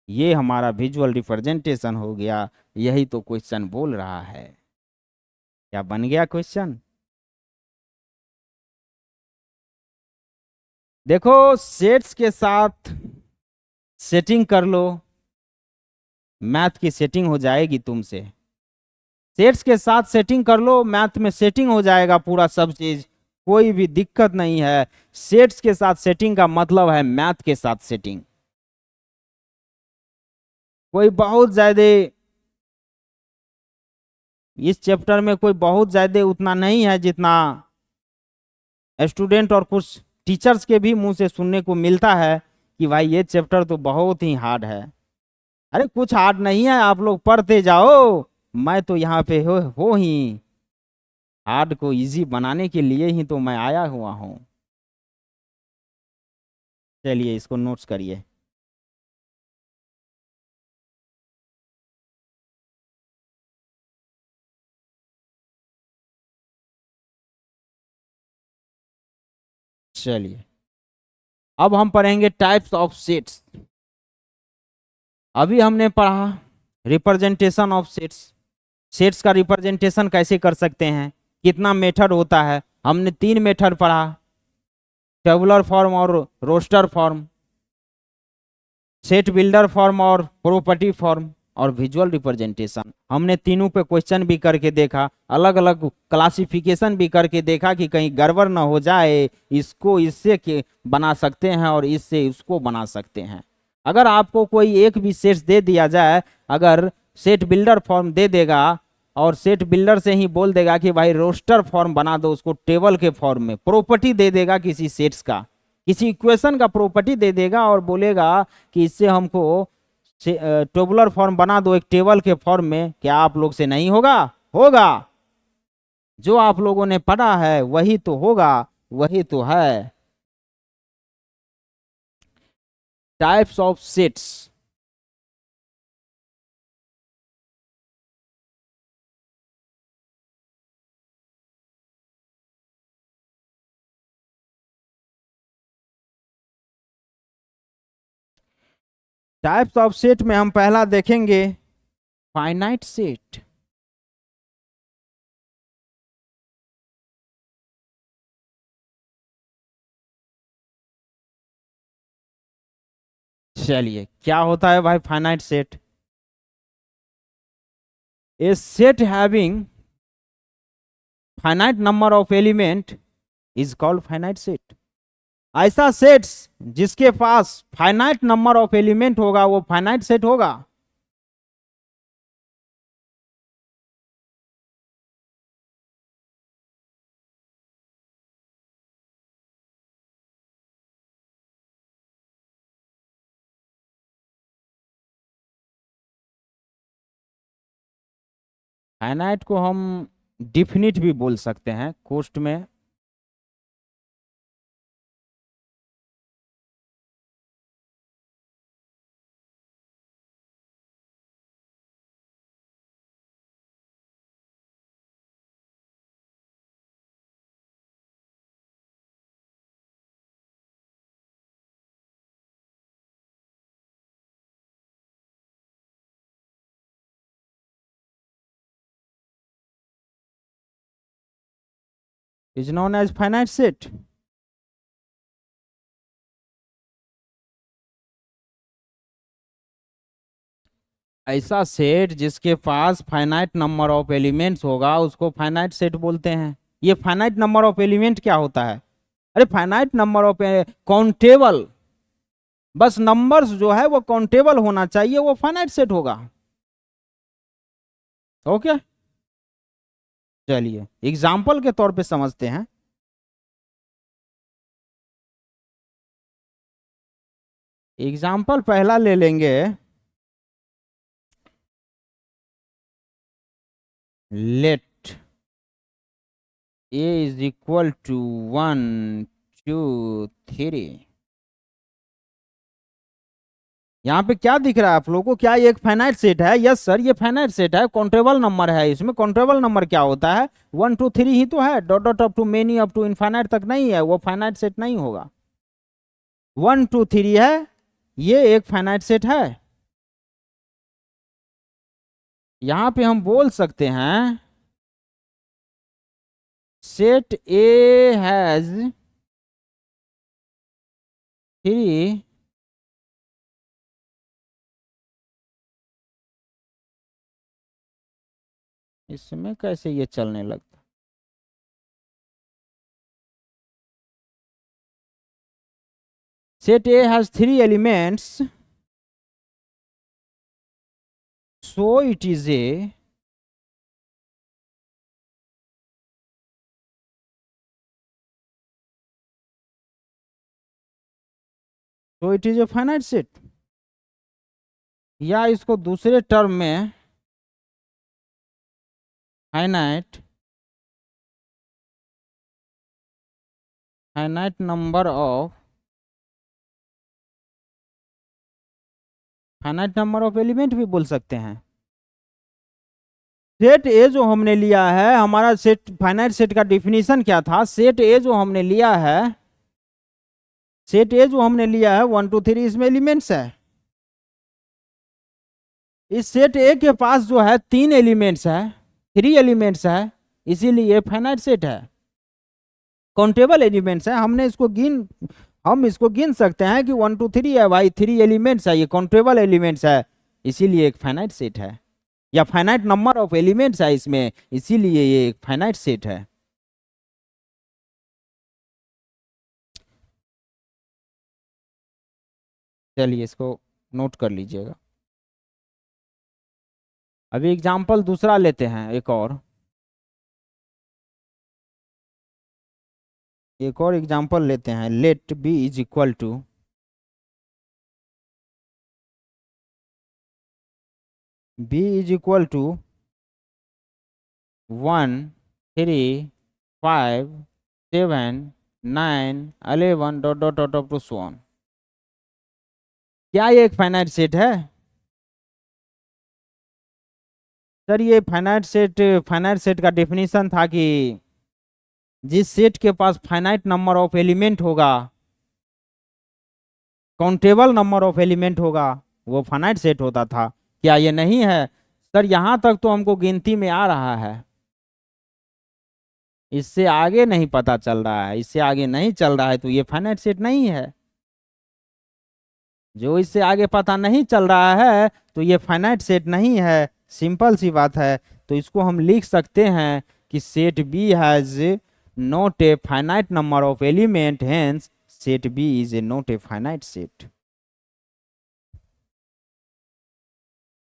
ये हमारा विजुअल रिप्रेजेंटेशन हो गया, यही तो क्वेश्चन बोल रहा है। क्या बन गया क्वेश्चन। देखो सेट्स के साथ सेटिंग कर लो, मैथ की सेटिंग हो जाएगी तुमसे। सेट्स के साथ सेटिंग कर लो, मैथ में सेटिंग हो जाएगा पूरा सब चीज, कोई भी दिक्कत नहीं है। सेट्स के साथ सेटिंग का मतलब है मैथ के साथ सेटिंग। कोई बहुत ज्यादा इस चैप्टर में कोई बहुत ज्यादा उतना नहीं है जितना स्टूडेंट और कुछ टीचर्स के भी मुंह से सुनने को मिलता है कि भाई ये चैप्टर तो बहुत ही हार्ड है। अरे कुछ हार्ड नहीं है, आप लोग पढ़ते जाओ, मैं तो यहाँ पे हो ही हार्ड को इजी बनाने के लिए ही तो मैं आया हुआ हूँ। चलिए इसको नोट्स करिए। चलिए। अब हम पढ़ेंगे टाइप्स ऑफ सेट्स। अभी हमने पढ़ा रिप्रेजेंटेशन ऑफ सेट्स, सेट्स का रिप्रेजेंटेशन कैसे कर सकते हैं, कितना मेथड होता है। हमने 3 मेथड पढ़ा, टेबुलर फॉर्म और roster form, set builder form और प्रॉपर्टी फॉर्म और विजुअल रिप्रेजेंटेशन। हमने तीनों पे क्वेश्चन भी करके देखा, अलग अलग क्लासिफिकेशन भी करके देखा कि कहीं गड़बड़ ना हो जाए, इसको इससे के बना सकते हैं और इससे उसको बना सकते हैं। अगर आपको कोई एक भी सेट दे दिया जाए, अगर सेट बिल्डर फॉर्म दे देगा और सेट बिल्डर से ही बोल देगा कि भाई रोस्टर फॉर्म बना दो उसको टेबल के फॉर्म में, प्रॉपर्टी दे देगा किसी सेट्स का, किसी इक्वेशन का प्रॉपर्टी दे देगा और बोलेगा कि इससे हमको टेबुलर फॉर्म बना दो एक टेबल के फॉर्म में, क्या आप लोग से नहीं होगा? होगा। जो आप लोगों ने पढ़ा है वही तो होगा, वही तो है। Types of sets. Types of set में हम पहला देखेंगे फाइनाइट सेट। चलिए, क्या होता है भाई finite set? A set having finite number of element is called finite set. ऐसा सेट्स जिसके पास फाइनाइट नंबर ऑफ एलिमेंट होगा वो फाइनाइट सेट होगा। फाइनाइट को हम डिफिनिट भी बोल सकते हैं कोष्ट में। Is known as finite set. ऐसा सेट जिसके पास फाइनाइट नंबर ऑफ एलिमेंट्स होगा उसको फाइनाइट सेट बोलते हैं। ये फाइनाइट नंबर ऑफ एलिमेंट क्या होता है? अरे फाइनाइट नंबर ऑफ काउंटेबल, बस नंबर्स जो है वो काउंटेबल होना चाहिए, वो फाइनाइट सेट होगा। ओके, चलिए एग्जाम्पल के तौर पे समझते हैं। एग्जाम्पल पहला ले लेंगे, let A is equal to 1 2 3। यहाँ पे क्या दिख रहा है आप लोगों को? क्या ये एक फाइनाइट सेट है? यस सर, ये फाइनाइट सेट है, काउंटेबल नंबर है। इसमें काउंटेबल नंबर क्या होता है? 1 2 3 ही तो है, dot dot up to many up to infinite तक नहीं है, वो फाइनाइट सेट नहीं होगा। 1 2 3 है, ये एक फाइनाइट सेट है। यहाँ पे हम बोल सकते हैं सेट ए हैज 3 इसमें कैसे ये चलने लगता? Set A has 3 elements, so it is a finite set। या इसको दूसरे टर्म में फाइनाइट नंबर ऑफ एलिमेंट भी बोल सकते हैं। सेट ए जो हमने लिया है, हमारा सेट फाइनाइट सेट का डिफिनीशन क्या था? सेट ए जो हमने लिया है सेट ए जो हमने लिया है 1 2 3 इसमें एलिमेंट्स है। इस सेट ए के पास जो है 3 एलिमेंट्स है, 3 एलिमेंट्स है, इसीलिए फाइनाइट सेट है। काउंटेबल एलिमेंट्स है, हम इसको गिन सकते हैं कि 1 2 3 है भाई, 3 एलिमेंट्स है, ये काउंटेबल एलिमेंट्स है, इसीलिए एक फाइनाइट सेट है। या फाइनाइट नंबर ऑफ एलिमेंट्स है इसमें, इसीलिए ये एक फाइनाइट सेट है। चलिए इसको नोट कर लीजिएगा। अभी एग्जाम्पल दूसरा लेते हैं, एक और एग्जाम्पल लेते हैं। Let B is equal to B is equal to 1 3 5 7 9 11 dot dot dot up to so on. क्या ये एक फाइनाइट सेट है? सर ये फाइनाइट सेट का डेफिनेशन था कि जिस सेट के पास फाइनाइट नंबर ऑफ एलिमेंट होगा, काउंटेबल नंबर ऑफ एलिमेंट होगा, वो फाइनाइट सेट होता था। क्या ये नहीं है? सर यहां तक तो हमको गिनती में आ रहा है, इससे आगे नहीं पता चल रहा है, इससे आगे नहीं चल रहा है तो ये फाइनाइट सेट नहीं है। जो इससे आगे पता नहीं चल रहा है तो ये फाइनाइट सेट नहीं है, सिंपल सी बात है। तो इसको हम लिख सकते हैं कि set B has not a finite number of element, hence set B is a not a finite set.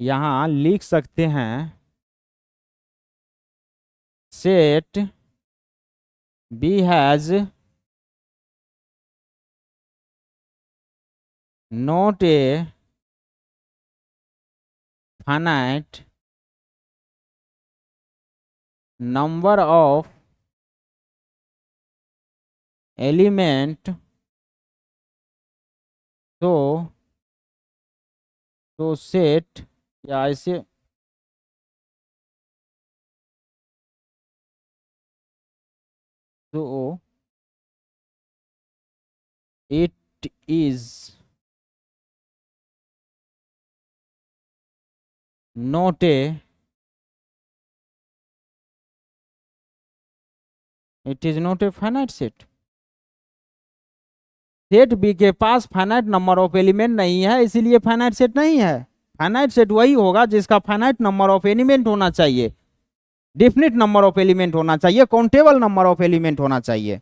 यहां लिख सकते हैं set B has not a finite number of element, तो सेट या ऐसे तो it is not a finite set. Set B के पास फाइनाइट नंबर ऑफ एलिमेंट नहीं है, इसीलिए फाइनाइट सेट नहीं है। फाइनाइट सेट वही होगा जिसका फाइनाइट नंबर ऑफ एलिमेंट होना चाहिए, डेफिनिट नंबर ऑफ एलिमेंट होना चाहिए, काउंटेबल नंबर ऑफ एलिमेंट होना चाहिए,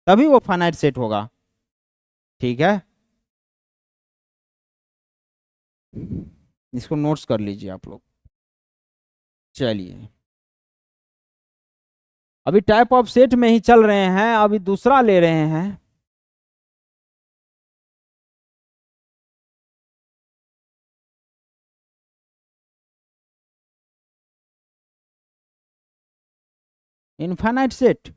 तभी वो फाइनाइट सेट होगा। ठीक है, इसको नोट्स कर लीजिए आप लोग। चलिए अभी टाइप ऑफ सेट में ही चल रहे हैं, अभी दूसरा ले रहे हैं। Infinite set,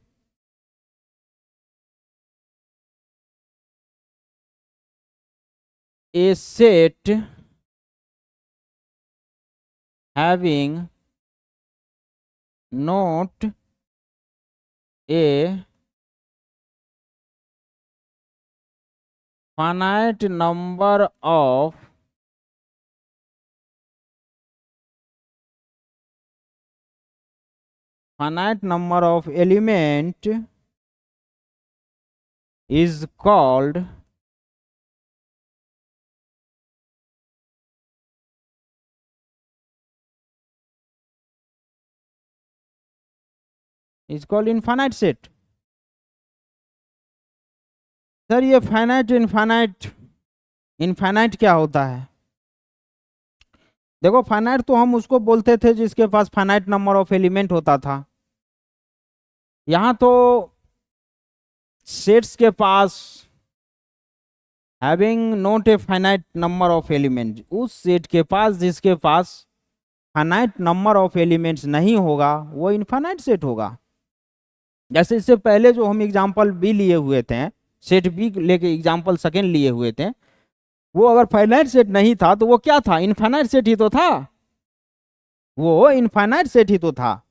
a set having not a finite number of element is called infinite set. Sir ये इनफाइनाइट क्या होता है? देखो फाइनाइट तो हम उसको बोलते थे जिसके पास फाइनाइट नंबर ऑफ एलिमेंट होता था। यहां तो सेट्स के पास having not a finite number of element, उस सेट के पास जिसके पास फाइनाइट नंबर ऑफ एलिमेंट्स नहीं होगा वो इनफाइनाइट सेट होगा। जैसे इससे पहले जो हम एग्जांपल बी लिए हुए थे, सेट बी लेके एग्जांपल सेकेंड लिए हुए थे, वो अगर फाइनाइट सेट नहीं था तो वो क्या था? इनफाइनाइट सेट ही तो था, वो इनफाइनाइट सेट ही तो था।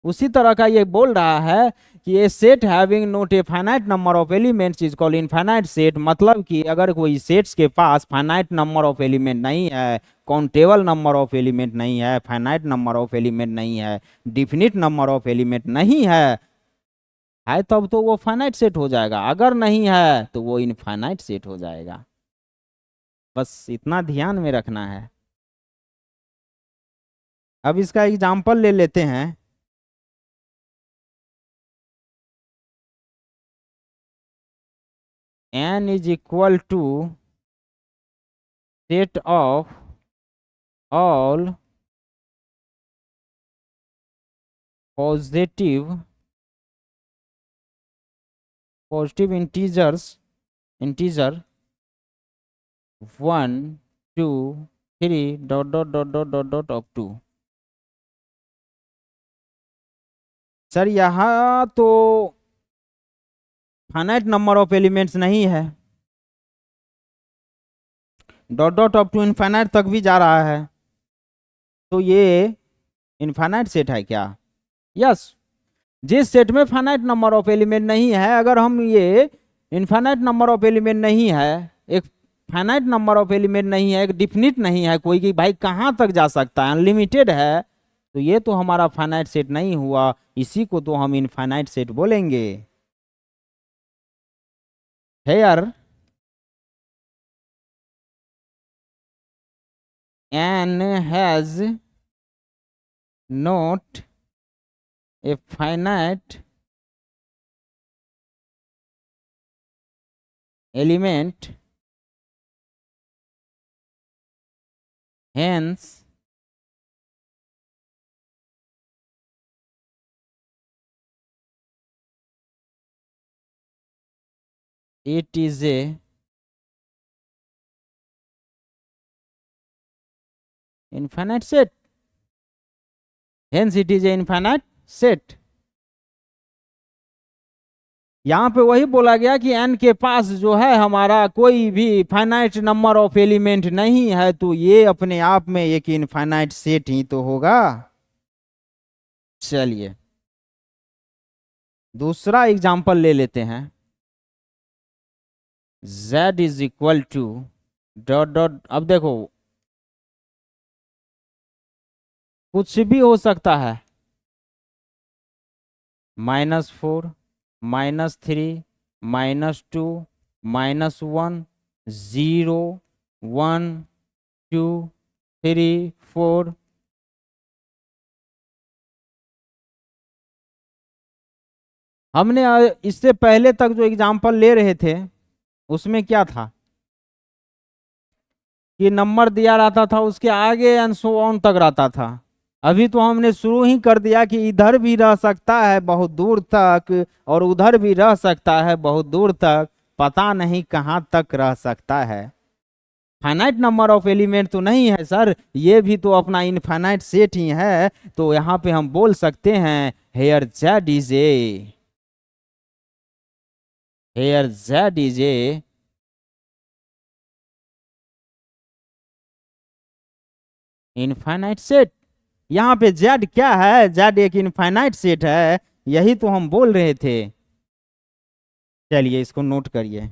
उसी तरह का ये बोल रहा है कि a set having not a finite number of elements is called infinite set. मतलब कि अगर कोई सेट्स के पास फाइनाइट नंबर ऑफ एलिमेंट नहीं है, काउंटेबल नंबर ऑफ एलिमेंट नहीं है, फाइनाइट नंबर ऑफ एलिमेंट नहीं है, डिफिनिट नंबर ऑफ एलिमेंट नहीं है तब तो वो फाइनाइट सेट हो जाएगा, अगर नहीं है तो वो इनफाइनाइट सेट हो जाएगा। बस इतना ध्यान में रखना है। अब इसका एग्जाम्पल ले लेते हैं। n is equal to set of all positive integer 1 2 3 dot dot dot dot dot dot up to. Sir यहाँ तो फाइनाइट नंबर ऑफ एलिमेंट्स नहीं है, dot dot up to infinite तक भी जा रहा है, तो ये इनफाइनाइट सेट है क्या? यस। जिस सेट में फाइनाइट नंबर ऑफ एलिमेंट नहीं है, अगर हम ये इनफाइनाइट नंबर ऑफ एलिमेंट नहीं है, एक फाइनाइट नंबर ऑफ एलिमेंट नहीं है, एक डिफिनिट नहीं है कोई कि भाई कहाँ तक जा सकता है, अनलिमिटेड है, तो ये तो हमारा फाइनाइट सेट नहीं हुआ, इसी को तो हम इनफाइनाइट सेट बोलेंगे। Here n has not a finite element, hence it is a infinite set, hence it is a infinite set। यहाँ पे वही बोला गया कि n के पास जो है हमारा कोई भी फाइनाइट नंबर ऑफ एलिमेंट नहीं है, तो ये अपने आप में एक इनफाइनाइट सेट ही तो होगा। चलिए दूसरा एग्जांपल ले लेते हैं। z is equal to dot dot, अब देखो कुछ भी हो सकता है, -4 -3 -2 -1 0 1 2 3 4। हमने इससे पहले तक जो एग्जाम्पल ले रहे थे उसमें क्या था कि नंबर दिया रहता था, उसके आगे एंड सो ऑन तक रहता था। अभी तो हमने शुरू ही कर दिया कि इधर भी रह सकता है बहुत दूर तक और उधर भी रह सकता है बहुत दूर तक, पता नहीं कहाँ तक रह सकता है। फाइनाइट नंबर ऑफ एलिमेंट तो नहीं है सर, ये भी तो अपना इनफाइनाइट सेट ही है, तो यहाँ पे हम बोल सकते हैं here Z is a, here Z is a infinite set. यहाँ पे जेड क्या है? जेड एक इनफाइनाइट सेट है, यही तो हम बोल रहे थे। चलिए इसको नोट करिए।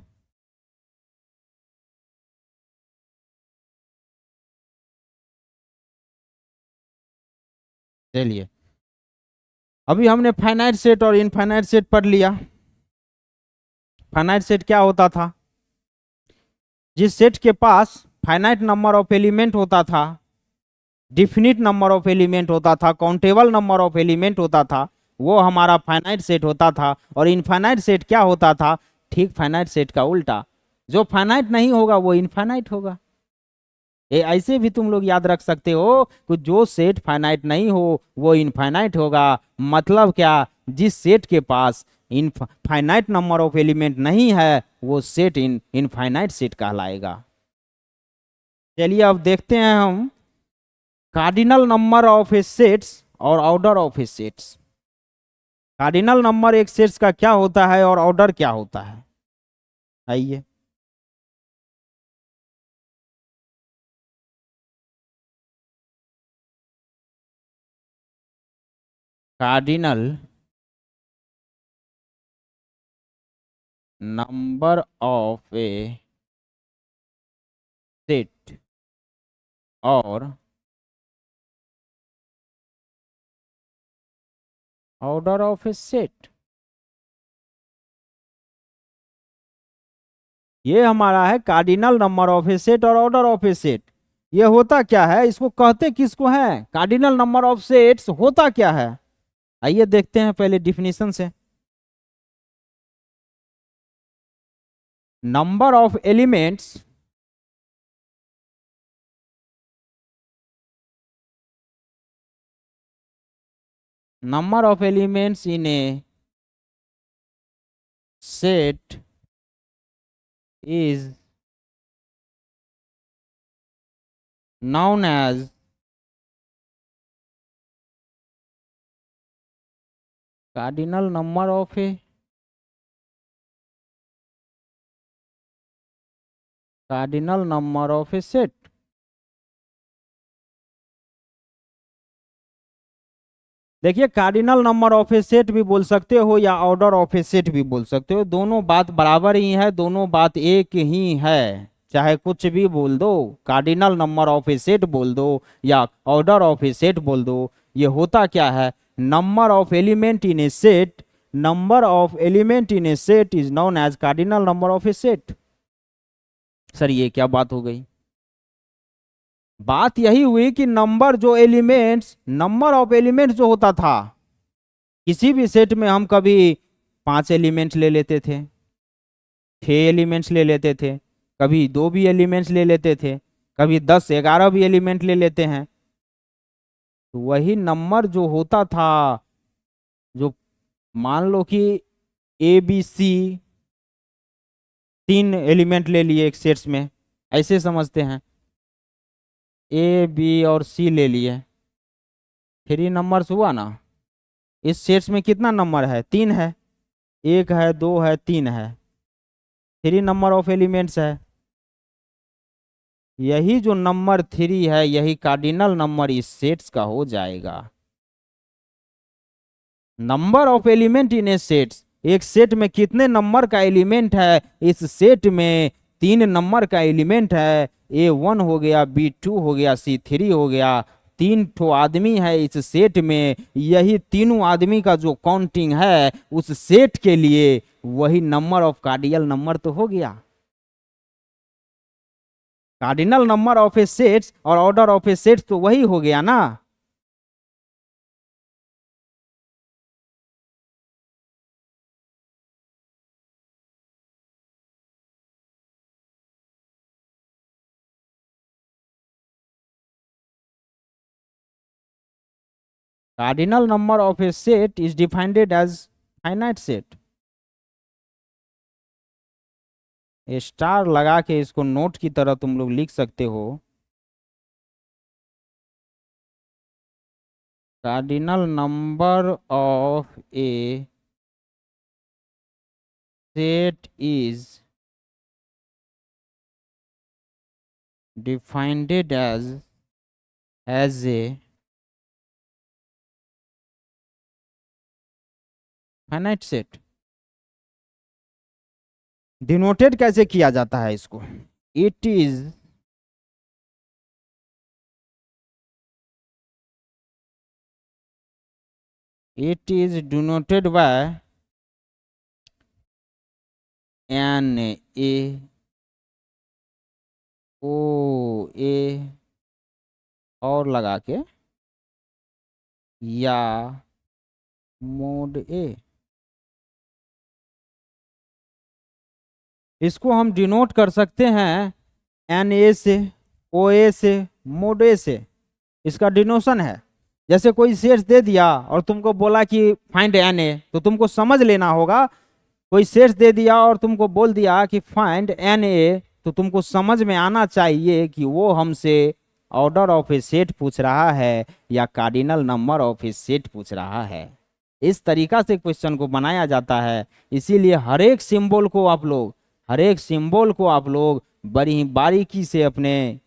चलिए अभी हमने फाइनाइट सेट और इनफाइनाइट सेट पढ़ लिया। फाइनाइट सेट क्या होता था? जिस सेट के पास फाइनाइट नंबर ऑफ एलिमेंट होता था, डिफिनिट नंबर ऑफ एलिमेंट होता था, काउंटेबल नंबर ऑफ एलिमेंट होता था, वो हमारा फाइनाइट सेट होता था। और इनफाइनाइट सेट क्या होता था? ठीक फाइनाइट सेट का उल्टा, जो फाइनाइट नहीं होगा वो इनफाइनाइट होगा। ये ऐसे भी तुम लोग याद रख सकते हो कि जो सेट फाइनाइट नहीं हो वो इनफाइनाइट होगा। मतलब क्या? जिस सेट के पास infinite number of element नहीं है वो सेट इनफाइनाइट सेट कहलाएगा। चलिए अब देखते हैं हम cardinal number of a sets और order of a sets. Cardinal number एक सेट्स का क्या होता है और ऑर्डर क्या होता है, आइए। Cardinal number of a set और ऑर्डर ऑफ ए सेट। ये हमारा है cardinal number of a set और ऑर्डर ऑफ ए सेट। ये होता क्या है, इसको कहते किसको है, कार्डिनल नंबर ऑफ सेट्स होता क्या है। आइए देखते हैं पहले डिफिनीशन से। Number of elements number of elements in a set is known as cardinal number of a set। देखिए cardinal number of a set भी बोल सकते हो या ऑर्डर ऑफ ए सेट भी बोल सकते हो, दोनों बात बराबर ही है, दोनों बात एक ही है। चाहे कुछ भी बोल दो, cardinal number of a set बोल दो या ऑर्डर ऑफ ए सेट बोल दो, ये होता क्या है, number of element in a set, number of element in a set is known as cardinal number of a set. Sir ये क्या बात हो गई, बात यही हुई कि नंबर जो एलिमेंट्स, नंबर ऑफ एलिमेंट्स जो होता था किसी भी सेट में, हम कभी 5 एलिमेंट्स ले लेते थे, 6 एलिमेंट्स ले लेते थे, कभी 2 भी एलिमेंट्स ले लेते थे, कभी 10 11 भी एलिमेंट ले लेते हैं। तो वही नंबर जो होता था, जो मान लो कि ए बी सी 3 एलिमेंट ले लिए एक सेट्स में, ऐसे समझते हैं, ए बी और सी ले लिए, 3 नंबर्स हुआ ना। इस सेट्स में कितना नंबर है, 3 है, 1 है, 2 है, 3 है, 3 नंबर ऑफ एलिमेंट्स है। यही जो नंबर 3 है यही कार्डिनल नंबर इस सेट्स का हो जाएगा। Number of element in A sets, एक सेट में कितने नंबर का एलिमेंट है, इस सेट में 3 नंबर का एलिमेंट है, A1 हो गया, B2 हो गया, C3 हो गया, 3 ठो आदमी है इस सेट में, यही तीनों आदमी का जो काउंटिंग है उस सेट के लिए वही नंबर ऑफ कार्डियल नंबर तो हो गया। Cardinal number of a sets और ऑर्डर ऑफ ए सेट्स तो वही हो गया ना। Cardinal number of a set is defined as finite set। Star लगा के इसको नोट की तरह तुम लोग लिख सकते हो। Cardinal number of a set is defined as a finite set. Denoted कैसे किया जाता है इसको, it is denoted by N A O A और लगा के या मोड ए। इसको हम डिनोट कर सकते हैं एन ए से, ओ ए से, मोड ए से, इसका डिनोशन है। जैसे कोई शेष दे दिया और तुमको बोला कि फाइंड एन ए, तो तुमको समझ लेना होगा, कोई शेष दे दिया और तुमको बोल दिया कि फाइंड एन ए, तो तुमको समझ में आना चाहिए कि वो हमसे ऑर्डर ऑफ ए सेट पूछ रहा है या cardinal number of a set पूछ रहा है। इस तरीका से क्वेश्चन को बनाया जाता है। इसीलिए हर एक सिंबल को आप लोग बड़ी ही बारीकी से अपने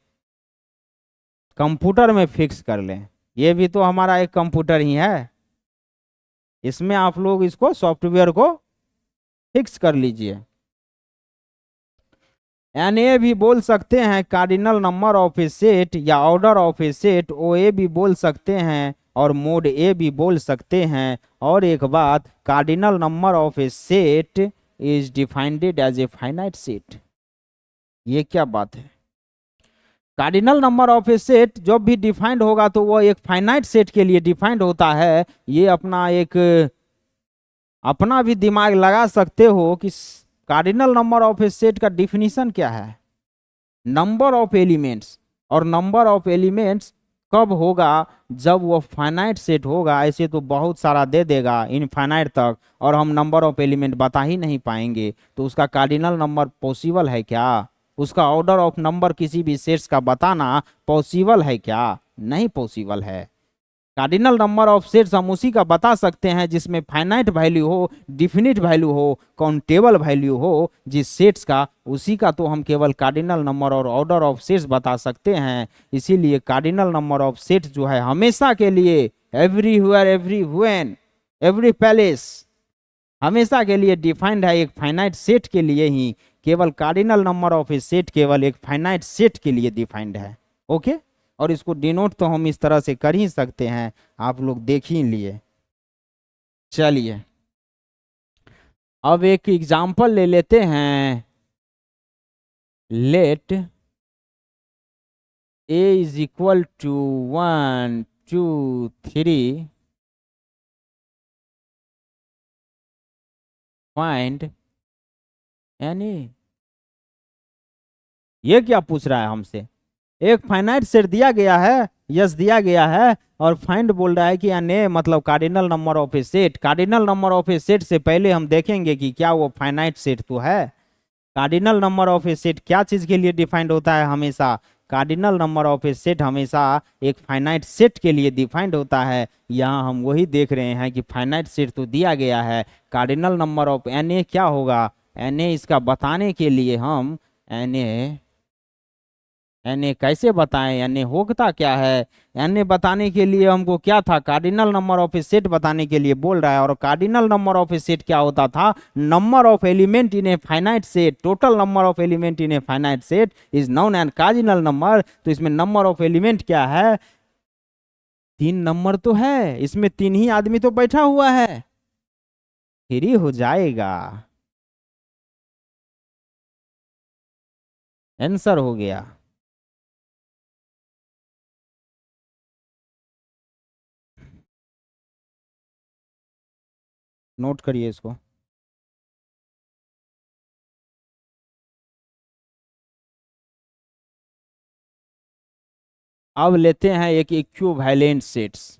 कंप्यूटर में फिक्स कर लें। ये भी तो हमारा एक कंप्यूटर ही है, इसमें आप लोग इसको सॉफ्टवेयर को फिक्स कर लीजिए। Na भी बोल सकते हैं cardinal number of a set, या order of a set OA भी बोल सकते हैं, और मोड ए भी बोल सकते हैं। और एक बात, cardinal number of a set is defined as a finite set. ये क्या बात है? Cardinal number of a set जब भी डिफाइंड होगा तो वो एक फाइनाइट सेट के लिए डिफाइंड होता है। ये अपना एक अपना भी दिमाग लगा सकते हो कि cardinal number of a set का डिफिनीशन क्या है? Number of elements. और नंबर ऑफ एलिमेंट्स कब होगा? जब वो फाइनाइट सेट होगा। ऐसे तो बहुत सारा दे देगा इनफाइनाइट तक, और हम नंबर ऑफ एलिमेंट बता ही नहीं पाएंगे, तो उसका कार्डिनल नंबर पॉसिबल है क्या? उसका ऑर्डर ऑफ नंबर किसी भी सेट्स का बताना पॉसिबल है क्या? नहीं पॉसिबल है। कार्डिनल नंबर ऑफ सेट्स हम उसी का बता सकते हैं जिसमें फाइनाइट वैल्यू हो, डिफिनिट वैल्यू हो, काउंटेबल वैल्यू हो। जिस सेट्स का, उसी का तो हम केवल कार्डिनल नंबर और ऑर्डर ऑफ सेट्स बता सकते हैं। इसीलिए कार्डिनल नंबर ऑफ सेट्स जो है हमेशा के लिए, everywhere, every when, every place, हमेशा के लिए डिफाइंड है एक फाइनाइट सेट के लिए ही। केवल cardinal number of a set केवल एक फाइनाइट सेट के लिए डिफाइंड है। ओके। और इसको डिनोट तो हम इस तरह से कर ही सकते हैं, आप लोग देख ही लिए। चलिए अब एक एग्जांपल ले लेते हैं। Let a is equal to 1 2 3, find यानी ये क्या पूछ रहा है हमसे? एक फाइनाइट सेट दिया गया है, यस दिया गया है, और फाइंड बोल रहा है कि यानी मतलब cardinal number of a set. Cardinal number of a set से पहले हम देखेंगे कि क्या वो फाइनाइट सेट तो है। Cardinal number of a set क्या चीज के लिए डिफाइंड होता है? हमेशा cardinal number of a set हमेशा एक फाइनाइट सेट के लिए डिफाइंड होता है। यहाँ हम वही देख रहे हैं कि फाइनाइट सेट तो दिया गया है, कार्डिनल नंबर ऑफ Na क्या होगा? Na इसका बताने के लिए हम Na कैसे बताएं? Na होता क्या है? Na बताने के लिए हमको क्या था? Cardinal number of a set बताने के लिए बोल रहा है। और cardinal number of a set क्या होता था? Number of element in A finite set. Total number of element in A finite set is known and cardinal number. तो इसमें नंबर ऑफ एलिमेंट क्या है? 3 नंबर तो है इसमें, 3 ही आदमी तो बैठा हुआ है, फ्री हो जाएगा। आंसर हो गया। नोट करिए इसको। अब लेते हैं एक इक्विवेलेंट सेट्स।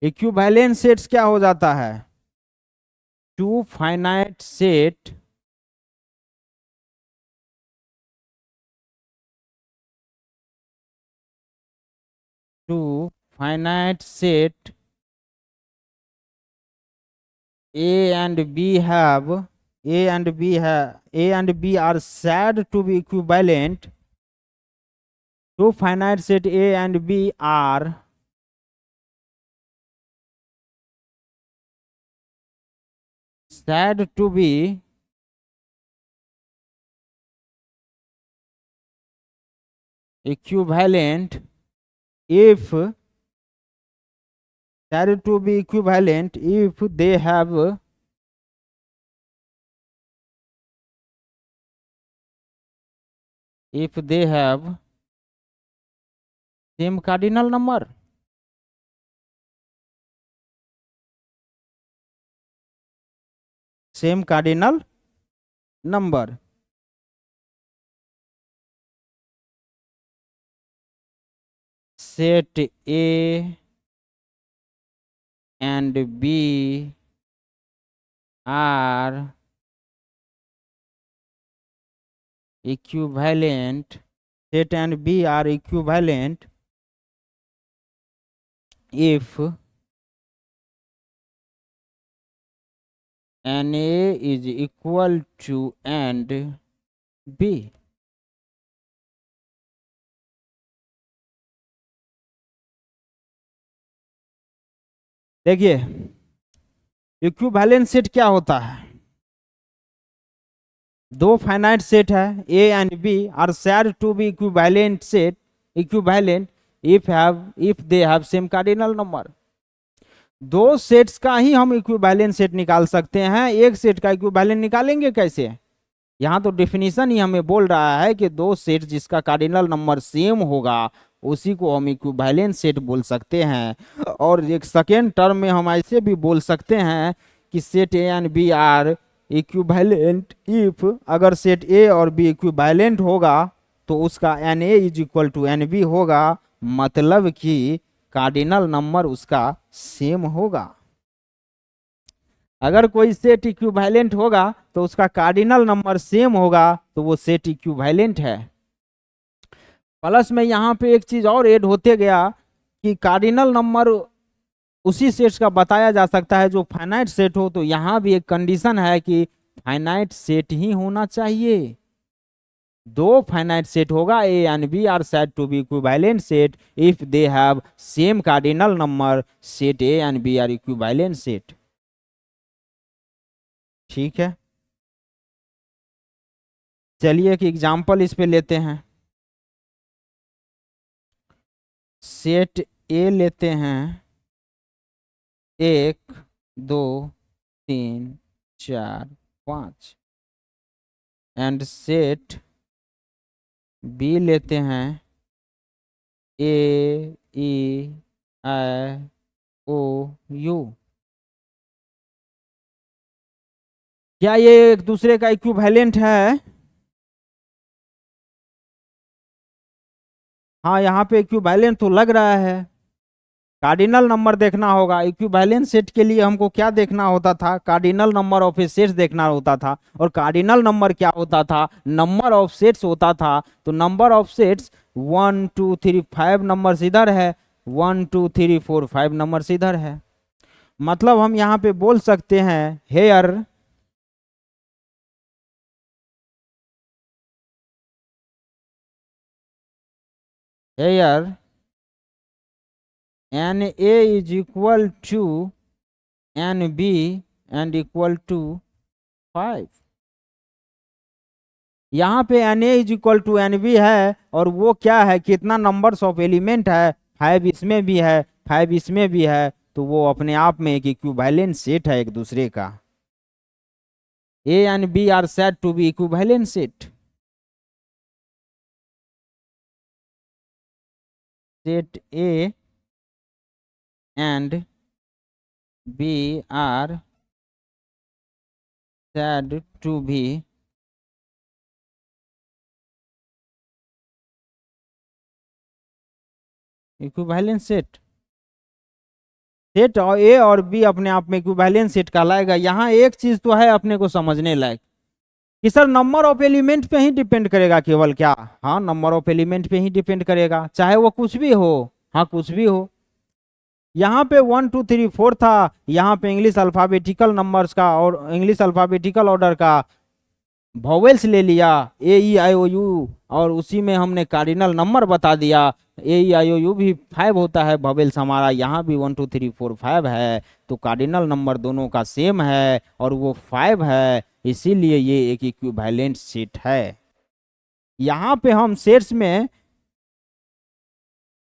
इक्विवेलेंट सेट्स क्या हो जाता है? Two finite set two finite set A and B have A and B are said to be equivalent. Two finite set A and B are said to be equivalent if said to be equivalent if they have same cardinal number. Same cardinal number. Set A and B are equivalent. Set and B are equivalent if Na is equal to and B. देखिए इक्विवेलेंट सेट क्या होता है, दो फाइनाइट सेट है A and B are said to be equivalent set, equivalent if they have same cardinal number. दो सेट्स का ही हम इक्विवेलेंट सेट निकाल सकते हैं, एक सेट का इक्विवेलेंट निकालेंगे कैसे? यहाँ तो डेफिनेशन ही हमें बोल रहा है कि दो सेट जिसका कार्डिनल नंबर सेम होगा उसी को हम इक्विवेलेंट सेट बोल सकते हैं। और एक सेकेंड टर्म में हम ऐसे भी बोल सकते हैं कि set A and B are equivalent if, अगर सेट ए और बी इक्विवेलेंट होगा तो उसका N A is equal to N B होगा, मतलब कि कार्डिनल नंबर उसका सेम होगा। अगर कोई सेट इक्विवेलेंट होगा तो उसका कार्डिनल नंबर सेम होगा तो वो सेट इक्विवेलेंट है। प्लस में यहाँ पे एक चीज और ऐड होते गया कि कार्डिनल नंबर उसी सेट्स का बताया जा सकता है जो फाइनाइट सेट हो, तो यहाँ भी एक कंडीशन है कि फाइनाइट सेट ही होना चाहिए। दो फाइनाइट सेट होगा A and B are said to be equivalent set if they have same cardinal number, set A and B are equivalent set. ठीक है, चलिए एक एग्जांपल इस पे लेते हैं। सेट ए लेते हैं, 1 2 3 4 5, एंड सेट बी लेते हैं ए ई आई ओ यू। क्या ये एक दूसरे का इक्विवेलेंट है? हाँ, यहाँ पे इक्विवेलेंट तो लग रहा है। कार्डिनल नंबर देखना होगा, इक्विवेलेंट सेट के लिए हमको क्या देखना होता था, cardinal number of a sets देखना होता था। और कार्डिनल नंबर क्या होता था, नंबर ऑफ सेट्स होता था। तो नंबर ऑफ सेट्स 1 2 3 5 नंबर इधर है, 1 2 3 4 5 नंबर इधर है। मतलब हम यहाँ पे बोल सकते हैं here here N A is equal to N B and equal to 5। यहाँ पे N A is equal to N B है, और वो क्या है, कितना नंबर्स ऑफ एलिमेंट है, 5 इसमें भी है 5 इसमें भी है, तो वो अपने आप में एक इक्विवेलेंट सेट है एक दूसरे का। A and B are said to be equivalent set. Set A and B are said to be equivalent set. Set और ए और बी अपने आप में इक्विवेलेंट सेट कहलाएगा। यहाँ एक चीज तो है अपने को समझने लायक कि सर नंबर ऑफ एलिमेंट पे ही डिपेंड करेगा केवल क्या? हाँ, नंबर ऑफ एलिमेंट पे ही डिपेंड करेगा, चाहे वो कुछ भी हो। हाँ, कुछ भी हो। यहाँ पे 1 2 3 4 था, यहाँ पे इंग्लिश अल्फाबेटिकल नंबर्स का और इंग्लिश अल्फाबेटिकल ऑर्डर का वॉवेल्स ले लिया ए ई आई ओ यू, और उसी में हमने कार्डिनल नंबर बता दिया। ए ई आई ओ यू भी 5 होता है वॉवेल्स हमारा, यहाँ भी 1 2 3 4 5 है, तो कार्डिनल नंबर दोनों का सेम है और वो 5 है, इसीलिए ये एक इक्विवेलेंट सेट है। यहाँ पे हम सेट्स में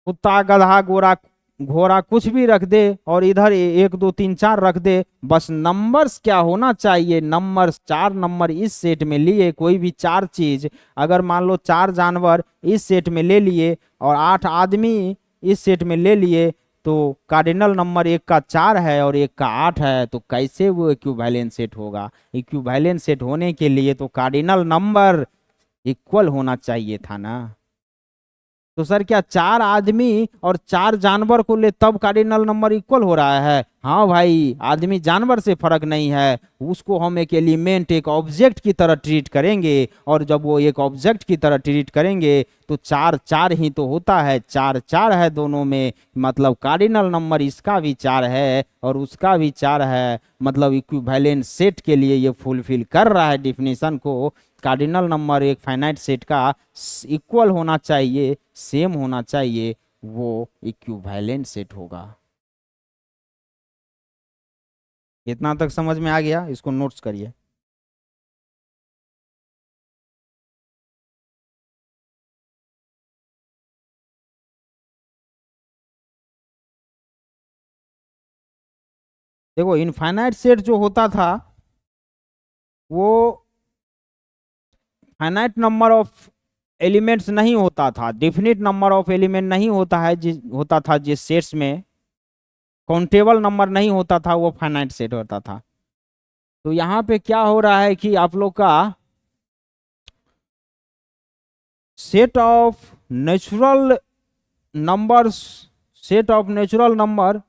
कुत्ता गधा गोरा घोड़ा कुछ भी रख दे और इधर 1 2 3 4 रख दे, बस नंबर्स क्या होना चाहिए, नंबर्स 4 नंबर इस सेट में लिए, कोई भी 4 चीज, अगर मान लो 4 जानवर इस सेट में ले लिए और 8 आदमी इस सेट में ले लिए, तो कार्डिनल नंबर एक का 4 है और एक का 8 है, तो कैसे वो इक्विवेलेंट सेट होगा? इक्विवेलेंट सेट होने के लिए तो कार्डिनल नंबर इक्वल होना चाहिए था ना। तो सर क्या 4 आदमी और 4 जानवर को ले तब कार्डिनल नंबर इक्वल हो रहा है? हाँ भाई, आदमी जानवर से फर्क नहीं है, उसको हम एक एलिमेंट एक ऑब्जेक्ट की तरह ट्रीट करेंगे, और जब वो एक ऑब्जेक्ट की तरह ट्रीट करेंगे तो 4 4 ही तो होता है, 4 4 है दोनों में, मतलब कार्डिनल नंबर इसका भी 4 है और उसका भी 4 है, मतलब इक्विवेलेंट सेट के लिए ये फुलफिल कर रहा है डिफिनेशन को। कार्डिनल नंबर एक फाइनाइट सेट का इक्वल होना चाहिए, सेम होना चाहिए, वो इक्विवेलेंट सेट होगा। इतना तक समझ में आ गया, इसको नोट्स करिए। देखो इनफाइनाइट सेट जो होता था वो फाइनाइट नंबर ऑफ एलिमेंट्स नहीं होता था, डिफिनिट नंबर ऑफ एलिमेंट नहीं होता है, जिस होता था जिस सेट्स में काउंटेबल नंबर नहीं होता था वो फाइनाइट सेट होता था। तो यहाँ पे क्या हो रहा है कि आप लोग का set of natural numbers, set of natural number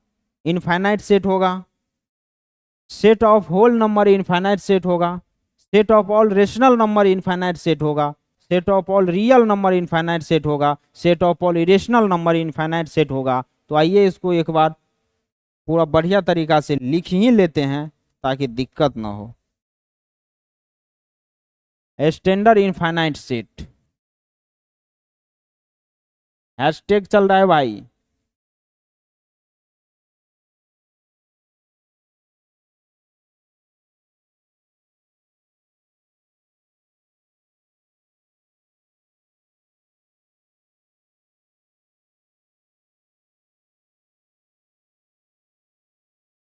infinite set होगा, set of whole number infinite set होगा, set of all rational number infinite set होगा, set of all real number infinite set होगा, set of all irrational number infinite set होगा। तो आइए इसको एक बार पूरा बढ़िया तरीका से लिख ही लेते हैं ताकि दिक्कत ना हो। स्टैंडर्ड इनफाइनाइट सेट, हैशटैग चल रहा है भाई।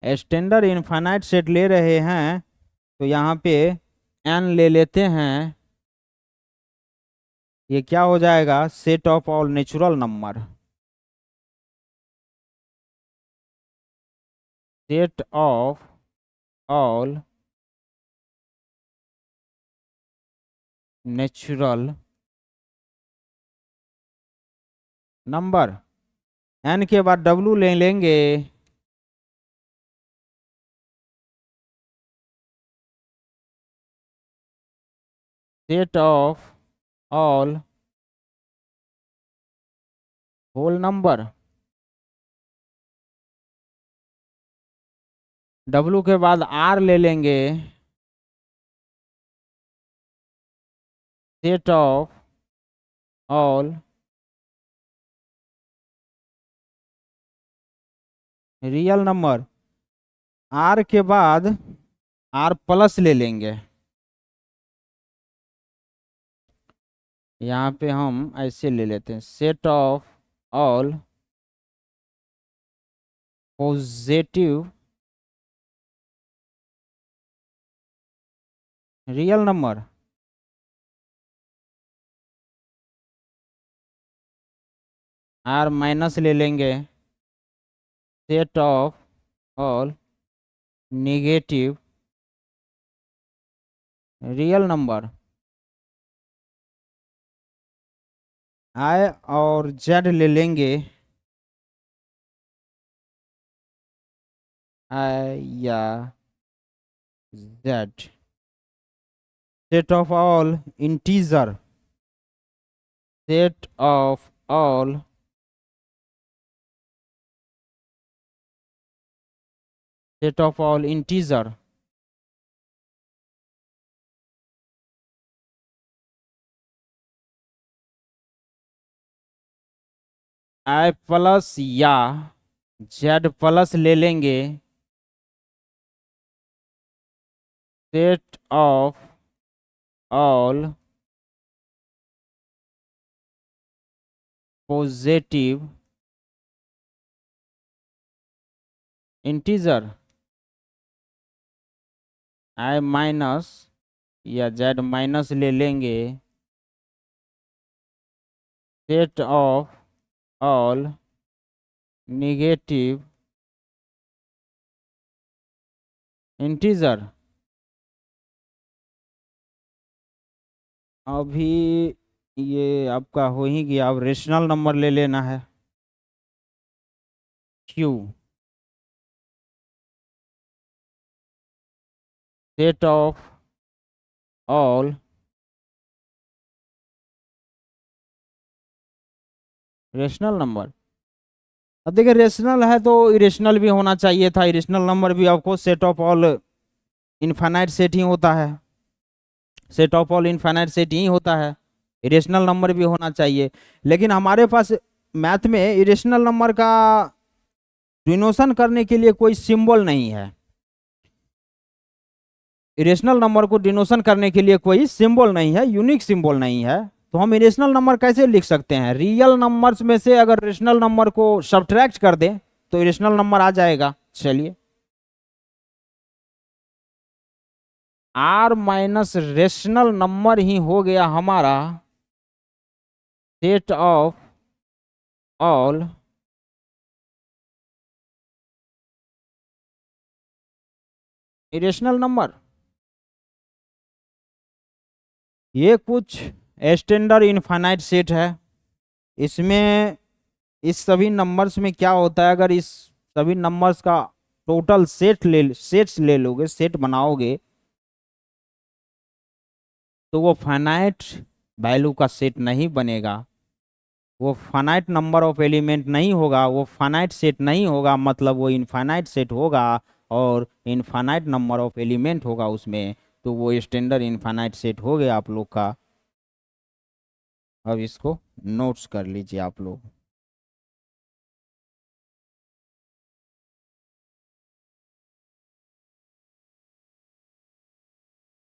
स्टैंडर्ड इनफाइनाइट सेट ले रहे हैं तो यहाँ पे एन ले लेते हैं, ये क्या हो जाएगा, set of all natural number, set of all natural number. N के बाद डब्लू ले लेंगे, set of all whole number. W के बाद आर ले लेंगे, set of all real number. R के बाद आर प्लस ले लेंगे, यहाँ पे हम ऐसे ले लेते हैं, set of all positive real number. R minus ले लेंगे, set of all negative real number. I और जेड ले लेंगे, आई या Z. Set of all integer, set of all set of all integer. I plus या जेड प्लस ले लेंगे, set of all positive integer. I minus या जेड माइनस ले लेंगे, set of all negative integer. अभी ये आपका हो ही गया, अब रेशनल नंबर ले लेना है, Q. Set of all rational number. अब देखिए रेशनल है तो इरेशनल भी होना चाहिए था, इरेशनल नंबर भी आपको set of all infinite set ही होता है, set of all infinite set ही होता है, इरेशनल नंबर भी होना चाहिए। लेकिन हमारे पास मैथ में इरेशनल नंबर का डिनोशन करने के लिए कोई सिंबल नहीं है, इरेशनल नंबर को डिनोशन करने के लिए कोई सिंबल नहीं है, यूनिक सिंबल नहीं है, तो हम इरेशनल नंबर कैसे लिख सकते हैं? रियल नंबर्स में से अगर रेशनल नंबर को सब्ट्रैक्ट कर दें तो इरेशनल नंबर आ जाएगा। चलिए, आर माइनस रेशनल नंबर ही हो गया हमारा set of all irrational number. ये कुछ स्टैंडर्ड इनफाइनाइट सेट है। इसमें इस सभी नंबर्स में क्या होता है, अगर इस सभी नंबर्स का टोटल सेट्स ले लोगे, सेट बनाओगे, तो वो फाइनाइट वैल्यू का सेट नहीं बनेगा, वो फाइनाइट नंबर ऑफ एलिमेंट नहीं होगा, वो फाइनाइट सेट नहीं होगा, मतलब वो इनफाइनाइट सेट होगा और इनफाइनाइट नंबर ऑफ एलिमेंट होगा उसमें, तो वो स्टैंडर्ड इनफाइनाइट सेट हो गया आप लोग का। अब इसको नोट्स कर लीजिए आप लोग।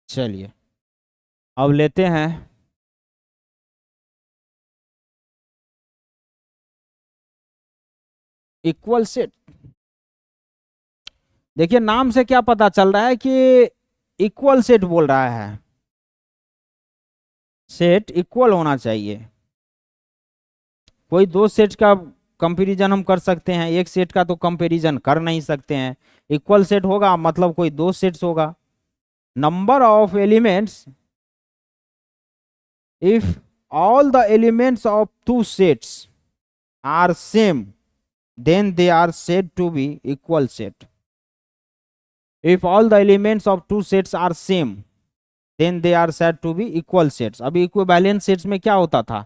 चलिए, अब लेते हैं इक्वल सेट। देखिए, नाम से क्या पता चल रहा है कि इक्वल सेट बोल रहा है, सेट इक्वल होना चाहिए। कोई दो सेट का कंपैरिजन हम कर सकते हैं, एक सेट का तो कंपैरिजन कर नहीं सकते हैं। इक्वल सेट होगा मतलब कोई दो सेट्स होगा। Number of elements, if all the elements of two sets are same, then they are said to be equal set. If all the elements of two sets are same, then they are said to be equal sets. अभी इक्विवेलेंट सेट्स में क्या होता था?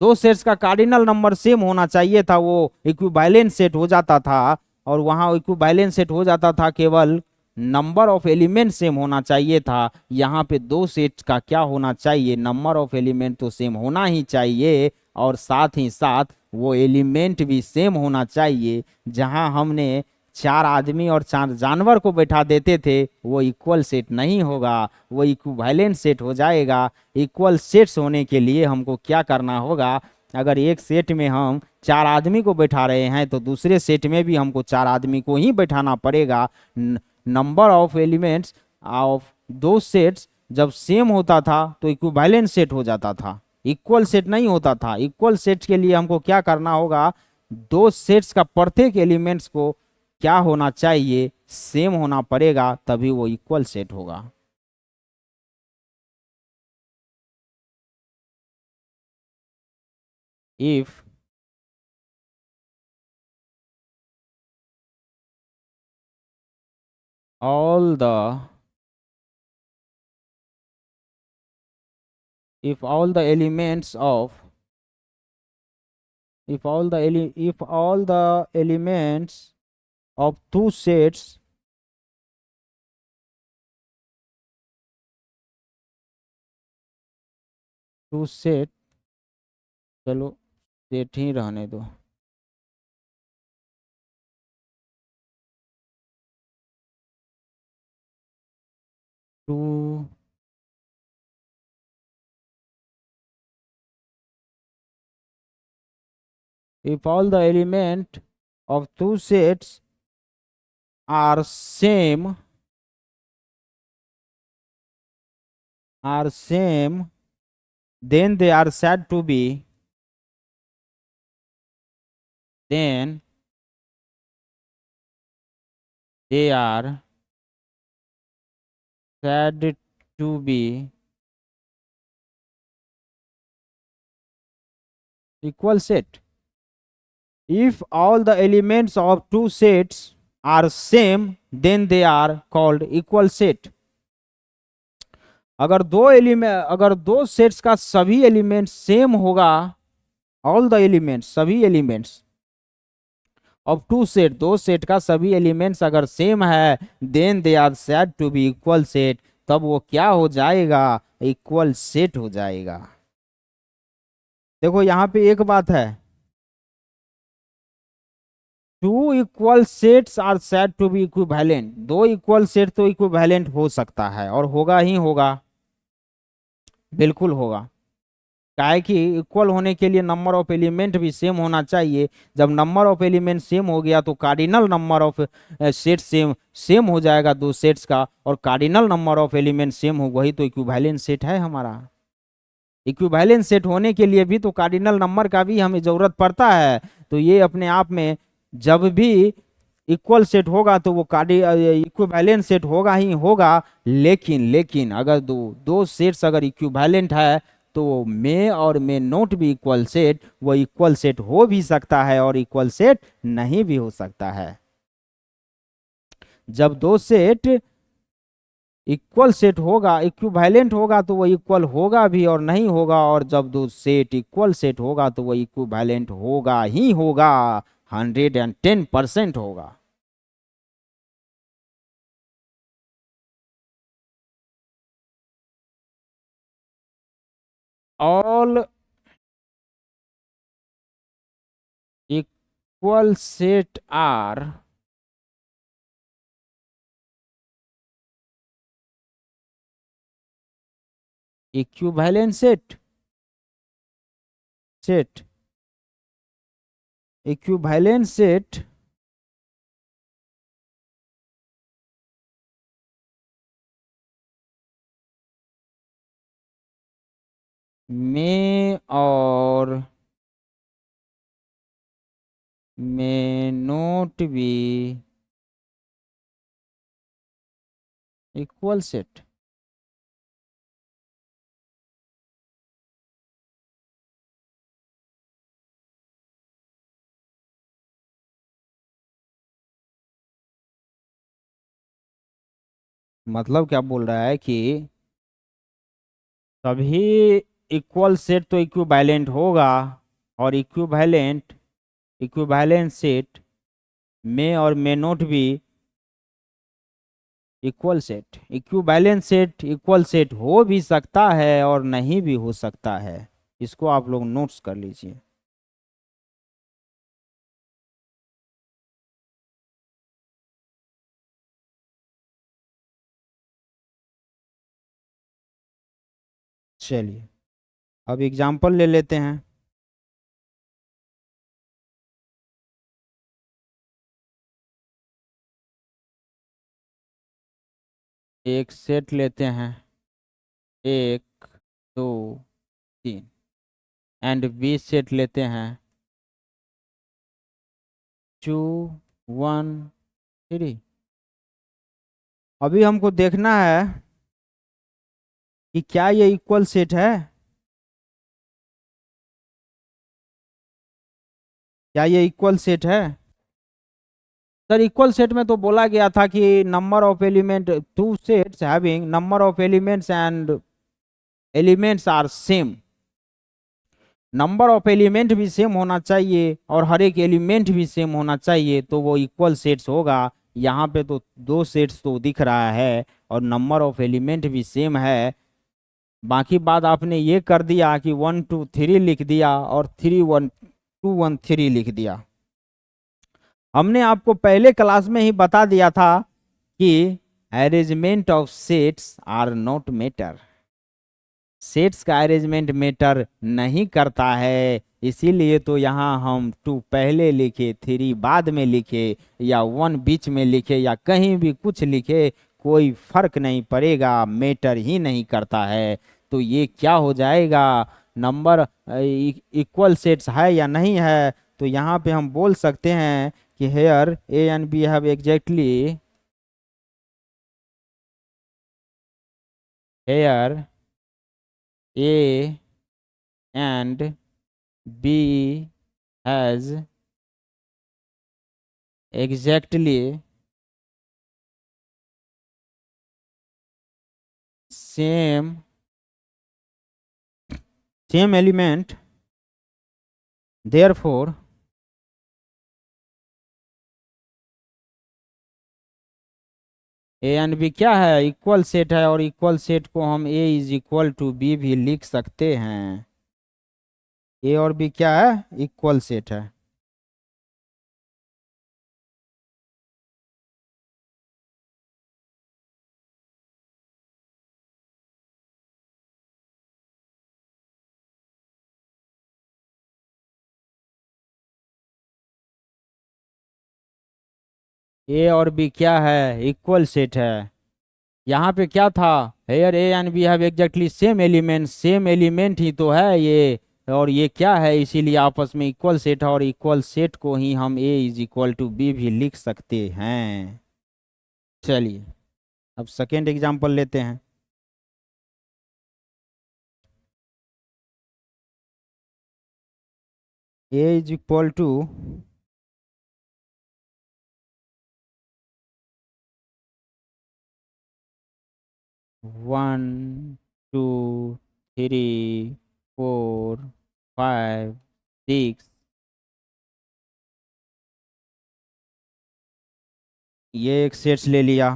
दो सेट्स का कार्डिनल नंबर सेम होना चाहिए था, वो इक्विवेलेंट सेट हो जाता था। और वहां इक्विवेलेंट सेट हो जाता था, केवल नंबर ऑफ एलिमेंट सेम होना चाहिए था। यहाँ पे दो सेट्स का क्या होना चाहिए? नंबर ऑफ एलिमेंट तो सेम होना ही चाहिए और साथ ही साथ वो एलिमेंट भी सेम होना चाहिए। जहां हमने चार आदमी और चार जानवर को बैठा देते थे, वो इक्वल सेट नहीं होगा, वो इक्विवेलेंट सेट हो जाएगा। इक्वल सेट्स होने के लिए हमको क्या करना होगा? अगर एक सेट में हम चार आदमी को बैठा रहे हैं तो दूसरे सेट में भी हमको चार आदमी को ही बैठाना पड़ेगा। नंबर ऑफ एलिमेंट्स ऑफ दो सेट्स जब सेम होता था तो इक्विवेलेंट सेट हो जाता था, इक्वल सेट नहीं होता था। इक्वल सेट के लिए हमको क्या करना होगा? दो सेट्स का प्रत्येक एलिमेंट्स को क्या होना चाहिए? सेम होना पड़ेगा, तभी वो इक्वल सेट होगा। If all the if all the elements of if all the elements of two set, चलो सेट ही रहने दो। Two if all the element of two sets are same, then they are said to be then they are said to be equal set. If all the elements of two sets are same, then they are called equal set. अगर दो सेट्स का सभी एलिमेंट सेम होगा, ऑल द एलिमेंट्स, सभी एलिमेंट्स ऑफ टू सेट, दो सेट का सभी एलिमेंट्स अगर सेम है, then they are said to B equal set, तब वो क्या हो जाएगा? इक्वल सेट हो जाएगा। देखो, यहाँ पे एक बात है, two equal sets are said to be equivalent, दो इक्वल सेट तो इक्विवेलेंट हो सकता है और होगा ही होगा, बिल्कुल होगा। काहे कि इक्वल होने के लिए नंबर ऑफ एलिमेंट भी सेम होना चाहिए। जब नंबर ऑफ एलिमेंट सेम हो गया तो cardinal number of set same same हो जाएगा दो सेट्स का, और cardinal number of element same हो, वही तो इक्विवेलेंट सेट है हमारा। इक्विवेलेंट सेट होने के लिए भी तो कार्डिनल नंबर का भी हमें जरूरत पड़ता है। तो ये अपने आप में जब भी इक्वल सेट होगा तो वो कार्डि इक्विवेलेंट सेट होगा ही होगा। लेकिन लेकिन अगर दो दो सेट्स अगर इक्विवेलेंट है तो मे और मे नोट भी इक्वल सेट, वो इक्वल सेट हो भी सकता है और इक्वल सेट नहीं भी हो सकता है। जब दो सेट इक्वल सेट होगा, इक्विवेलेंट होगा, तो वो इक्वल होगा भी और नहीं होगा, और जब दो सेट इक्वल सेट होगा तो वो इक्विवेलेंट होगा ही होगा, 110% होगा। All equal set are equivalent set, set equivalent set में और में नोट बी इक्वल सेट। मतलब क्या बोल रहा है कि सभी इक्वल सेट तो इक्विवेलेंट होगा, और इक्विवेलेंट सेट में और में नोट भी इक्वल सेट। इक्वल सेट हो भी सकता है और नहीं भी हो सकता है। इसको आप लोग नोट्स कर लीजिए। चलिए अब एग्जाम्पल ले लेते हैं। एक सेट लेते हैं, एक, दो, तीन, एंड बी सेट लेते हैं, 2, 1, 3। अभी हमको देखना है कि क्या ये इक्वल सेट है, क्या ये इक्वल सेट है। सर इक्वल सेट में तो बोला गया था कि number of element, two sets having number of elements and elements are same. Number of element भी सेम होना चाहिए और हर एक एलिमेंट भी सेम होना चाहिए, तो वो इक्वल सेट्स होगा। यहाँ पे तो दो सेट्स तो दिख रहा है और नंबर ऑफ एलिमेंट भी सेम है। बाकी बात आपने ये कर दिया कि 1, 2, 3 लिख दिया और 3, 1, 2, 1, 3 लिख दिया। हमने आपको पहले क्लास में ही बता दिया था कि arrangement of sets are not matter, sets का अरेंजमेंट मैटर नहीं करता है। इसीलिए तो यहाँ हम 2 पहले लिखे, 3 बाद में लिखे, या 1 बीच में लिखे, या कहीं भी कुछ लिखे, कोई फर्क नहीं पड़ेगा, मैटर ही नहीं करता है। तो ये क्या हो जाएगा, नंबर इक्वल सेट्स है या नहीं है। तो यहाँ पे हम बोल सकते हैं कि here A and B have exactly, here A and B has exactly same element, therefore A and B क्या है, इक्वल सेट है, और इक्वल सेट को हम ए इज इक्वल टू बी भी लिख सकते हैं। ए और बी क्या है, इक्वल सेट है। ए और बी क्या है, इक्वल सेट है। यहाँ पे क्या था, here A and B have exactly same element ही तो है ये, और ये क्या है, इसीलिए आपस में इक्वल सेट है, और इक्वल सेट को ही हम ए इज इक्वल टू बी भी लिख सकते हैं। चलिए अब सेकेंड एग्जांपल लेते हैं। ए इज इक्वल टू 1 2 3 4 5 6, ये एक सेट्स ले लिया,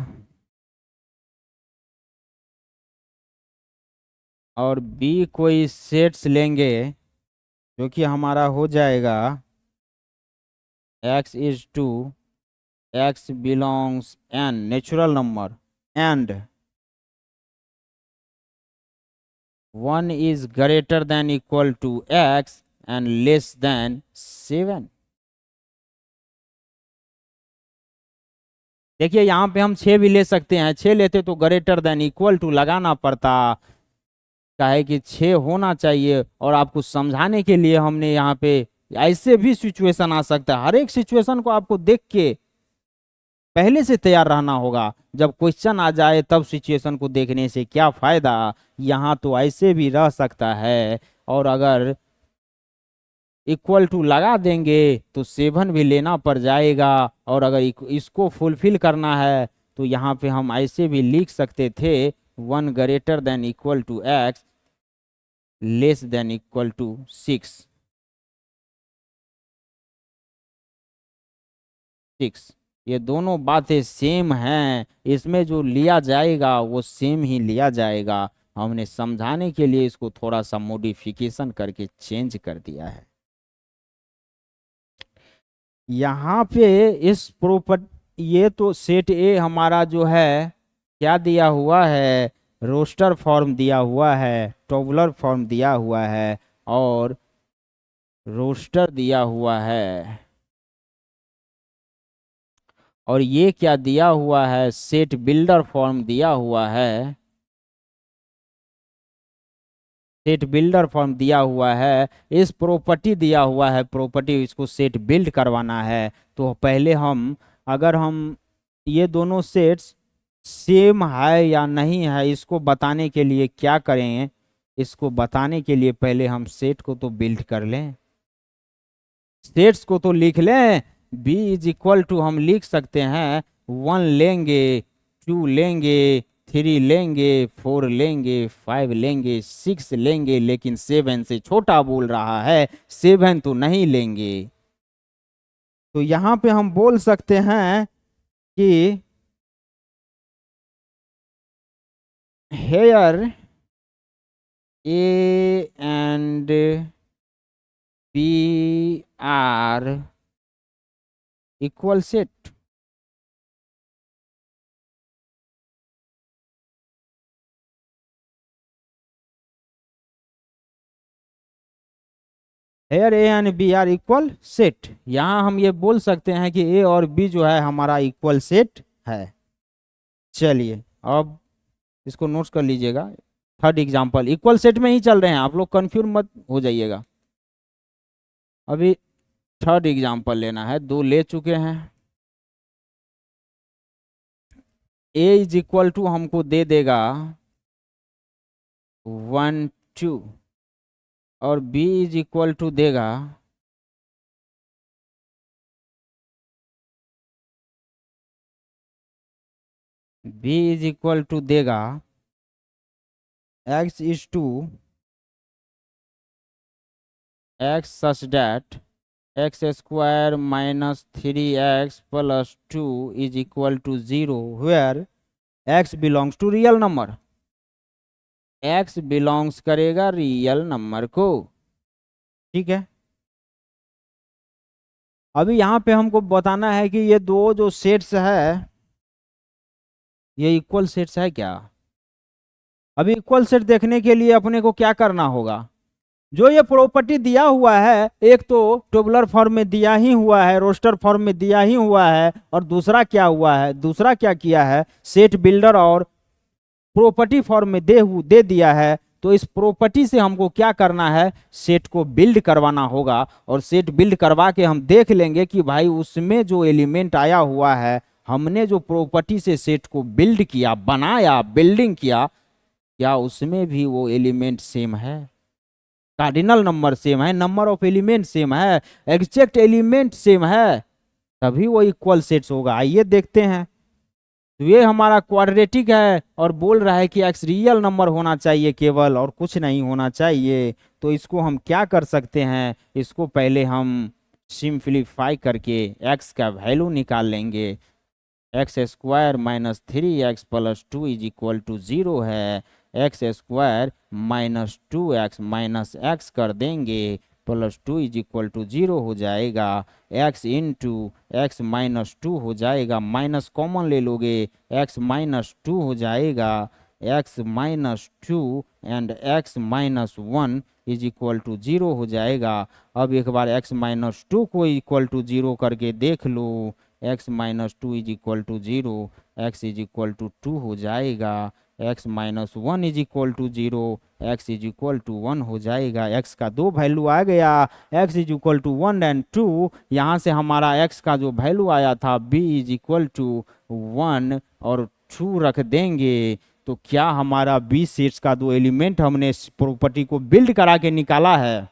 और बी कोई सेट्स लेंगे जो कि हमारा हो जाएगा x is to x belongs n natural number, and 1 is greater than equal to x and less than 7। देखिए यहाँ पे हम 6 भी ले सकते हैं, 6 लेते तो ग्रेटर देन इक्वल टू लगाना पड़ता, काहे कि 6 होना चाहिए, और आपको समझाने के लिए हमने यहाँ पे, ऐसे भी सिचुएशन आ सकता है, हर एक सिचुएशन को आपको देख के पहले से तैयार रहना होगा, जब क्वेश्चन आ जाए तब सिचुएशन को देखने से क्या फायदा। यहाँ तो ऐसे भी रह सकता है, और अगर इक्वल टू लगा देंगे तो 7 भी लेना पड़ जाएगा, और अगर इसको फुलफिल करना है तो यहाँ पे हम ऐसे भी लिख सकते थे 1 greater than equal to x less than equal to 6। ये दोनों बातें सेम हैं, इसमें जो लिया जाएगा वो सेम ही लिया जाएगा, हमने समझाने के लिए इसको थोड़ा सा मॉडिफिकेशन करके चेंज कर दिया है। यहाँ पे इस ये तो सेट ए हमारा जो है क्या दिया हुआ है, रोस्टर फॉर्म दिया हुआ है, टोबुलर फॉर्म दिया हुआ है, और रोस्टर दिया हुआ है, और ये क्या दिया हुआ है, सेट बिल्डर फॉर्म दिया हुआ है, सेट बिल्डर फॉर्म दिया हुआ है, इस प्रॉपर्टी दिया हुआ है, प्रॉपर्टी इसको सेट बिल्ड करवाना है। तो पहले हम, अगर हम ये दोनों सेट्स सेम है या नहीं है इसको बताने के लिए क्या करें, इसको बताने के लिए पहले हम सेट को तो बिल्ड कर लें, सेट्स को तो लिख लें। बी इज इक्वल टू हम लिख सकते हैं 1 लेंगे, 2 लेंगे, 3 लेंगे, 4 लेंगे, 5 लेंगे, 6 लेंगे, लेकिन 7 से छोटा बोल रहा है, 7 तो नहीं लेंगे। तो यहाँ पे हम बोल सकते हैं कि here A and B are equal set. Here A and B are equal set, यहाँ हम ये बोल सकते हैं कि ए और बी जो है हमारा इक्वल सेट है। चलिए अब इसको नोट्स कर लीजिएगा, थर्ड एग्जांपल इक्वल सेट में ही चल रहे हैं, आप लोग कंफ्यूज मत हो जाइएगा। अभी थर्ड एग्जांपल लेना है, 2 ले चुके हैं। ए इज इक्वल टू हमको दे देगा 1 2, और बी इज इक्वल टू देगा बी इज इक्वल टू देगा x is to x such that x square minus 3x plus 2 is equal to 0 where x belongs to real number, x belongs करेगा रियल नंबर को। ठीक है, अभी यहाँ पे हमको बताना है कि ये दो जो सेट्स है ये इक्वल सेट्स है क्या। अभी इक्वल सेट देखने के लिए अपने को क्या करना होगा, जो ये प्रॉपर्टी दिया हुआ है, एक तो टेबुलर फॉर्म में दिया ही हुआ है, रोस्टर फॉर्म में दिया ही हुआ है, और दूसरा क्या हुआ है, दूसरा क्या किया है, सेट बिल्डर और प्रॉपर्टी फॉर्म में दे दिया है। तो इस प्रॉपर्टी से हमको क्या करना है, सेट को बिल्ड करवाना होगा, और सेट बिल्ड करवा के हम देख लेंगे कि भाई उसमें जो एलिमेंट आया हुआ है, हमने जो प्रॉपर्टी से सेट को बिल्ड किया, बनाया, बिल्डिंग किया, क्या उसमें भी वो एलिमेंट सेम है, कार्डिनल नंबर सेम है, नंबर ऑफ एलिमेंट सेम है, एग्जैक्ट एलिमेंट सेम है, तभी वो इक्वल सेट्स होगा। आइए देखते हैं। तो ये हमारा क्वाड्रेटिक है और बोल रहा है कि एक्स रियल नंबर होना चाहिए केवल, और कुछ नहीं होना चाहिए। तो इसको हम क्या कर सकते हैं, इसको पहले हम सिंप्लीफाई करके एक्स का वैल्यू निकाल लेंगे। X square minus 3x plus 2 is equal to 0 है। X square minus 2x minus x कर देंगे, प्लस 2 इज इक्वल टू 0 हो जाएगा। x इंटू एक्स माइनस 2 हो जाएगा, माइनस कॉमन ले लोगे, x माइनस 2 हो जाएगा, x minus 2 and x minus 1 is equal to 0 हो जाएगा। अब एक बार x माइनस 2 को इक्वल टू 0 करके देख लो, x minus 2 is equal to 0, x is equal to 2 हो जाएगा, x minus 1 is equal to 0, x is equal to 1 हो जाएगा। x का दो वैल्यू आ गया, x is equal to 1 and 2। यहाँ से हमारा x का जो वैल्यू आया था b इज इक्वल टू 1 और 2 रख देंगे। तो क्या हमारा b सेट्स का दो एलिमेंट हमने प्रॉपर्टी को बिल्ड करा के निकाला है,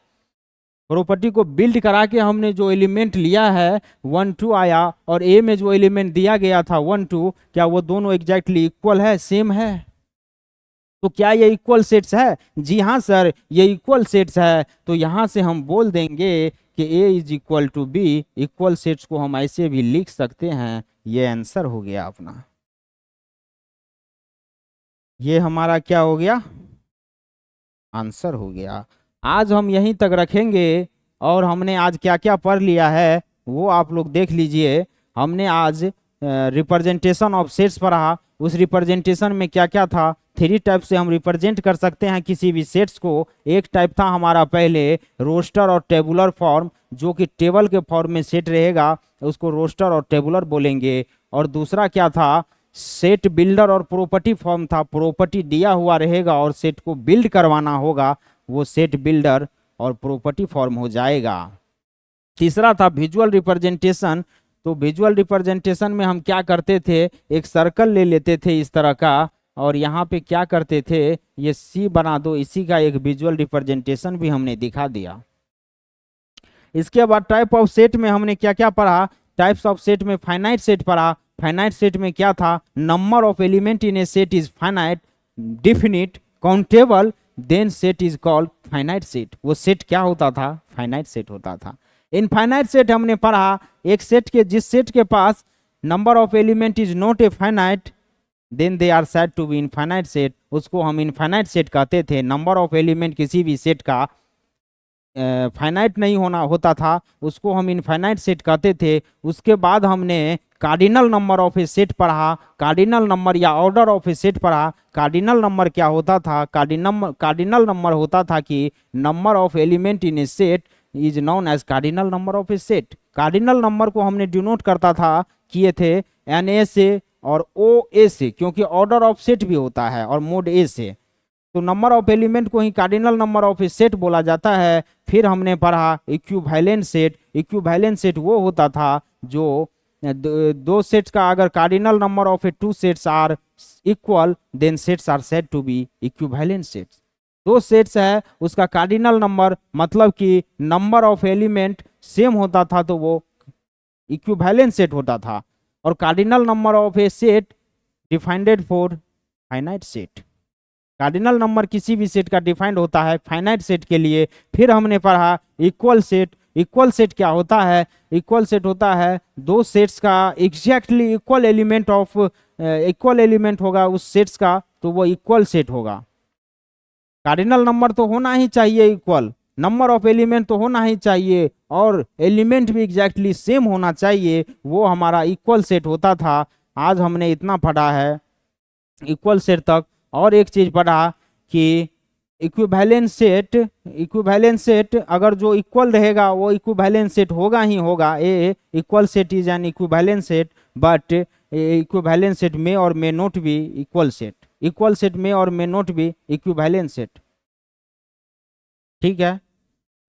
प्रॉपर्टी को बिल्ड करा के हमने जो एलिमेंट लिया है 1 2 आया, और a में जो एलिमेंट दिया गया था 1 2, क्या वो दोनों एग्जैक्टली इक्वल है, सेम है? तो क्या ये इक्वल सेट्स है? जी हाँ सर, ये इक्वल सेट्स है। तो यहां से हम बोल देंगे कि a is equal to B. Equal sets को हम ऐसे भी लिख सकते हैं। ये आंसर हो गया अपना, ये हमारा क्या हो गया, आंसर हो गया। आज हम यहीं तक रखेंगे, और हमने आज क्या क्या पढ़ लिया है वो आप लोग देख लीजिए। हमने आज रिप्रेजेंटेशन ऑफ सेट्स पढ़ा। उस रिप्रेजेंटेशन में क्या क्या था, 3 टाइप से हम रिप्रेजेंट कर सकते हैं किसी भी सेट्स को। एक टाइप था हमारा पहले रोस्टर और टेबुलर फॉर्म, जो कि टेबल के फॉर्म में सेट रहेगा, उसको रोस्टर और टेबुलर बोलेंगे। और दूसरा क्या था, सेट बिल्डर और प्रॉपर्टी फॉर्म था, प्रॉपर्टी दिया हुआ रहेगा और सेट को बिल्ड करवाना होगा, वो सेट बिल्डर और प्रॉपर्टी फॉर्म हो जाएगा। तीसरा था विजुअल रिप्रेजेंटेशन। तो विजुअल रिप्रेजेंटेशन में हम क्या करते थे, एक सर्कल ले लेते थे इस तरह का, और यहाँ पे क्या करते थे, ये सी बना दो, इसी का एक विजुअल रिप्रेजेंटेशन भी हमने दिखा दिया। इसके बाद टाइप ऑफ सेट में हमने क्या क्या पढ़ा, टाइप्स ऑफ सेट में फाइनाइट सेट पढ़ा। फाइनाइट सेट में क्या था, number of element in a set is finite, definite, countable, then set is called finite set. वो सेट क्या होता था, फाइनाइट सेट होता था। इनफाइनाइट सेट हमने पढ़ा, एक सेट के, जिस सेट के पास number of element is not a finite then they are said to be infinite set, उसको हम इनफाइनाइट सेट कहते थे। नंबर ऑफ एलिमेंट किसी भी सेट का फाइनाइट नहीं होता था, उसको हम इनफाइनाइट सेट कहते थे। उसके बाद हमने cardinal number of a set पढ़ा, कार्डिनल नंबर या ऑर्डर ऑफ ए सेट पढ़ा। कार्डिनल नंबर क्या होता था, कार्डिनल नंबर होता था कि number of element in a set is known as cardinal number of a set. Cardinal number को हमने डिनोट करता था, किए थे NA से और OA से, क्योंकि ऑर्डर ऑफ सेट भी होता है, और मोड A से। तो नंबर ऑफ एलिमेंट को ही cardinal number of a set बोला जाता है। फिर हमने पढ़ा इक्विवेलेंट सेट। इक्विवेलेंट सेट वो होता था जो दो सेट्स का अगर cardinal number of a 2 sets are equal then sets are said to be equivalent sets. दो सेट्स है, उसका कार्डिनल नंबर मतलब कि नंबर ऑफ एलिमेंट सेम होता था, तो वो इक्विवेलेंट सेट होता था। और cardinal number of a set defined for finite set. Cardinal number किसी भी सेट का डिफाइंड होता है फाइनाइट सेट के लिए। फिर हमने पढ़ा इक्वल सेट। इक्वल सेट क्या होता है, इक्वल सेट होता है दो सेट्स का एग्जैक्टली इक्वल एलिमेंट होगा उस सेट्स का, तो वो इक्वल सेट होगा। कार्डिनल नंबर तो होना ही चाहिए इक्वल, नंबर ऑफ एलिमेंट तो होना ही चाहिए, और एलिमेंट भी एग्जैक्टली सेम होना चाहिए, वो हमारा इक्वल सेट होता था। आज हमने इतना पढ़ा है इक्वल सेट तक। और एक चीज पढ़ा कि इक्विवेलेंट सेट अगर जो इक्वल रहेगा वो इक्विवेलेंट सेट होगा ही होगा। A equal set is an equivalent set, but equivalent set में और may not be equal set. Equal set में और may not be equivalent set. ठीक है,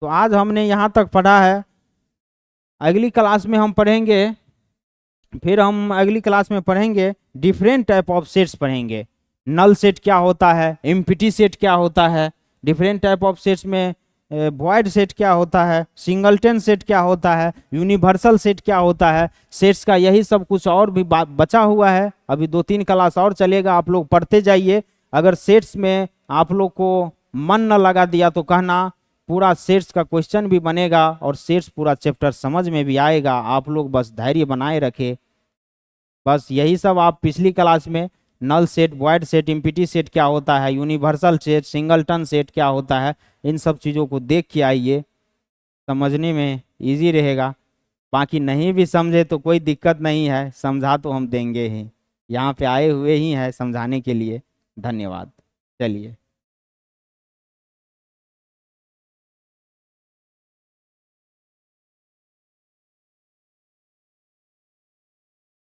तो आज हमने यहाँ तक पढ़ा है। अगली क्लास में हम पढ़ेंगे, फिर हम अगली क्लास में पढ़ेंगे डिफरेंट टाइप ऑफ सेट्स पढ़ेंगे। नल सेट क्या होता है, एम्प्टी सेट क्या होता है, डिफरेंट टाइप ऑफ सेट्स में वॉइड सेट क्या होता है, सिंगलटन सेट क्या होता है, यूनिवर्सल सेट क्या होता है। सेट्स का यही सब कुछ और भी बचा हुआ है। अभी 2-3 क्लास और चलेगा, आप लोग पढ़ते जाइए। अगर सेट्स में आप लोग को मन न लगा दिया तो कहना, पूरा सेट्स का क्वेश्चन भी बनेगा और सेट्स पूरा चैप्टर समझ में भी आएगा। आप लोग बस धैर्य बनाए रखे। बस यही सब आप पिछली क्लास में null set, void set, empty set क्या होता है, यूनिवर्सल सेट, सिंगलटन सेट क्या होता है, इन सब चीज़ों को देख के आइए, समझने में इजी रहेगा। बाकी नहीं भी समझे तो कोई दिक्कत नहीं है, समझा तो हम देंगे ही, यहाँ पे आए हुए ही हैं समझाने के लिए। धन्यवाद। चलिए।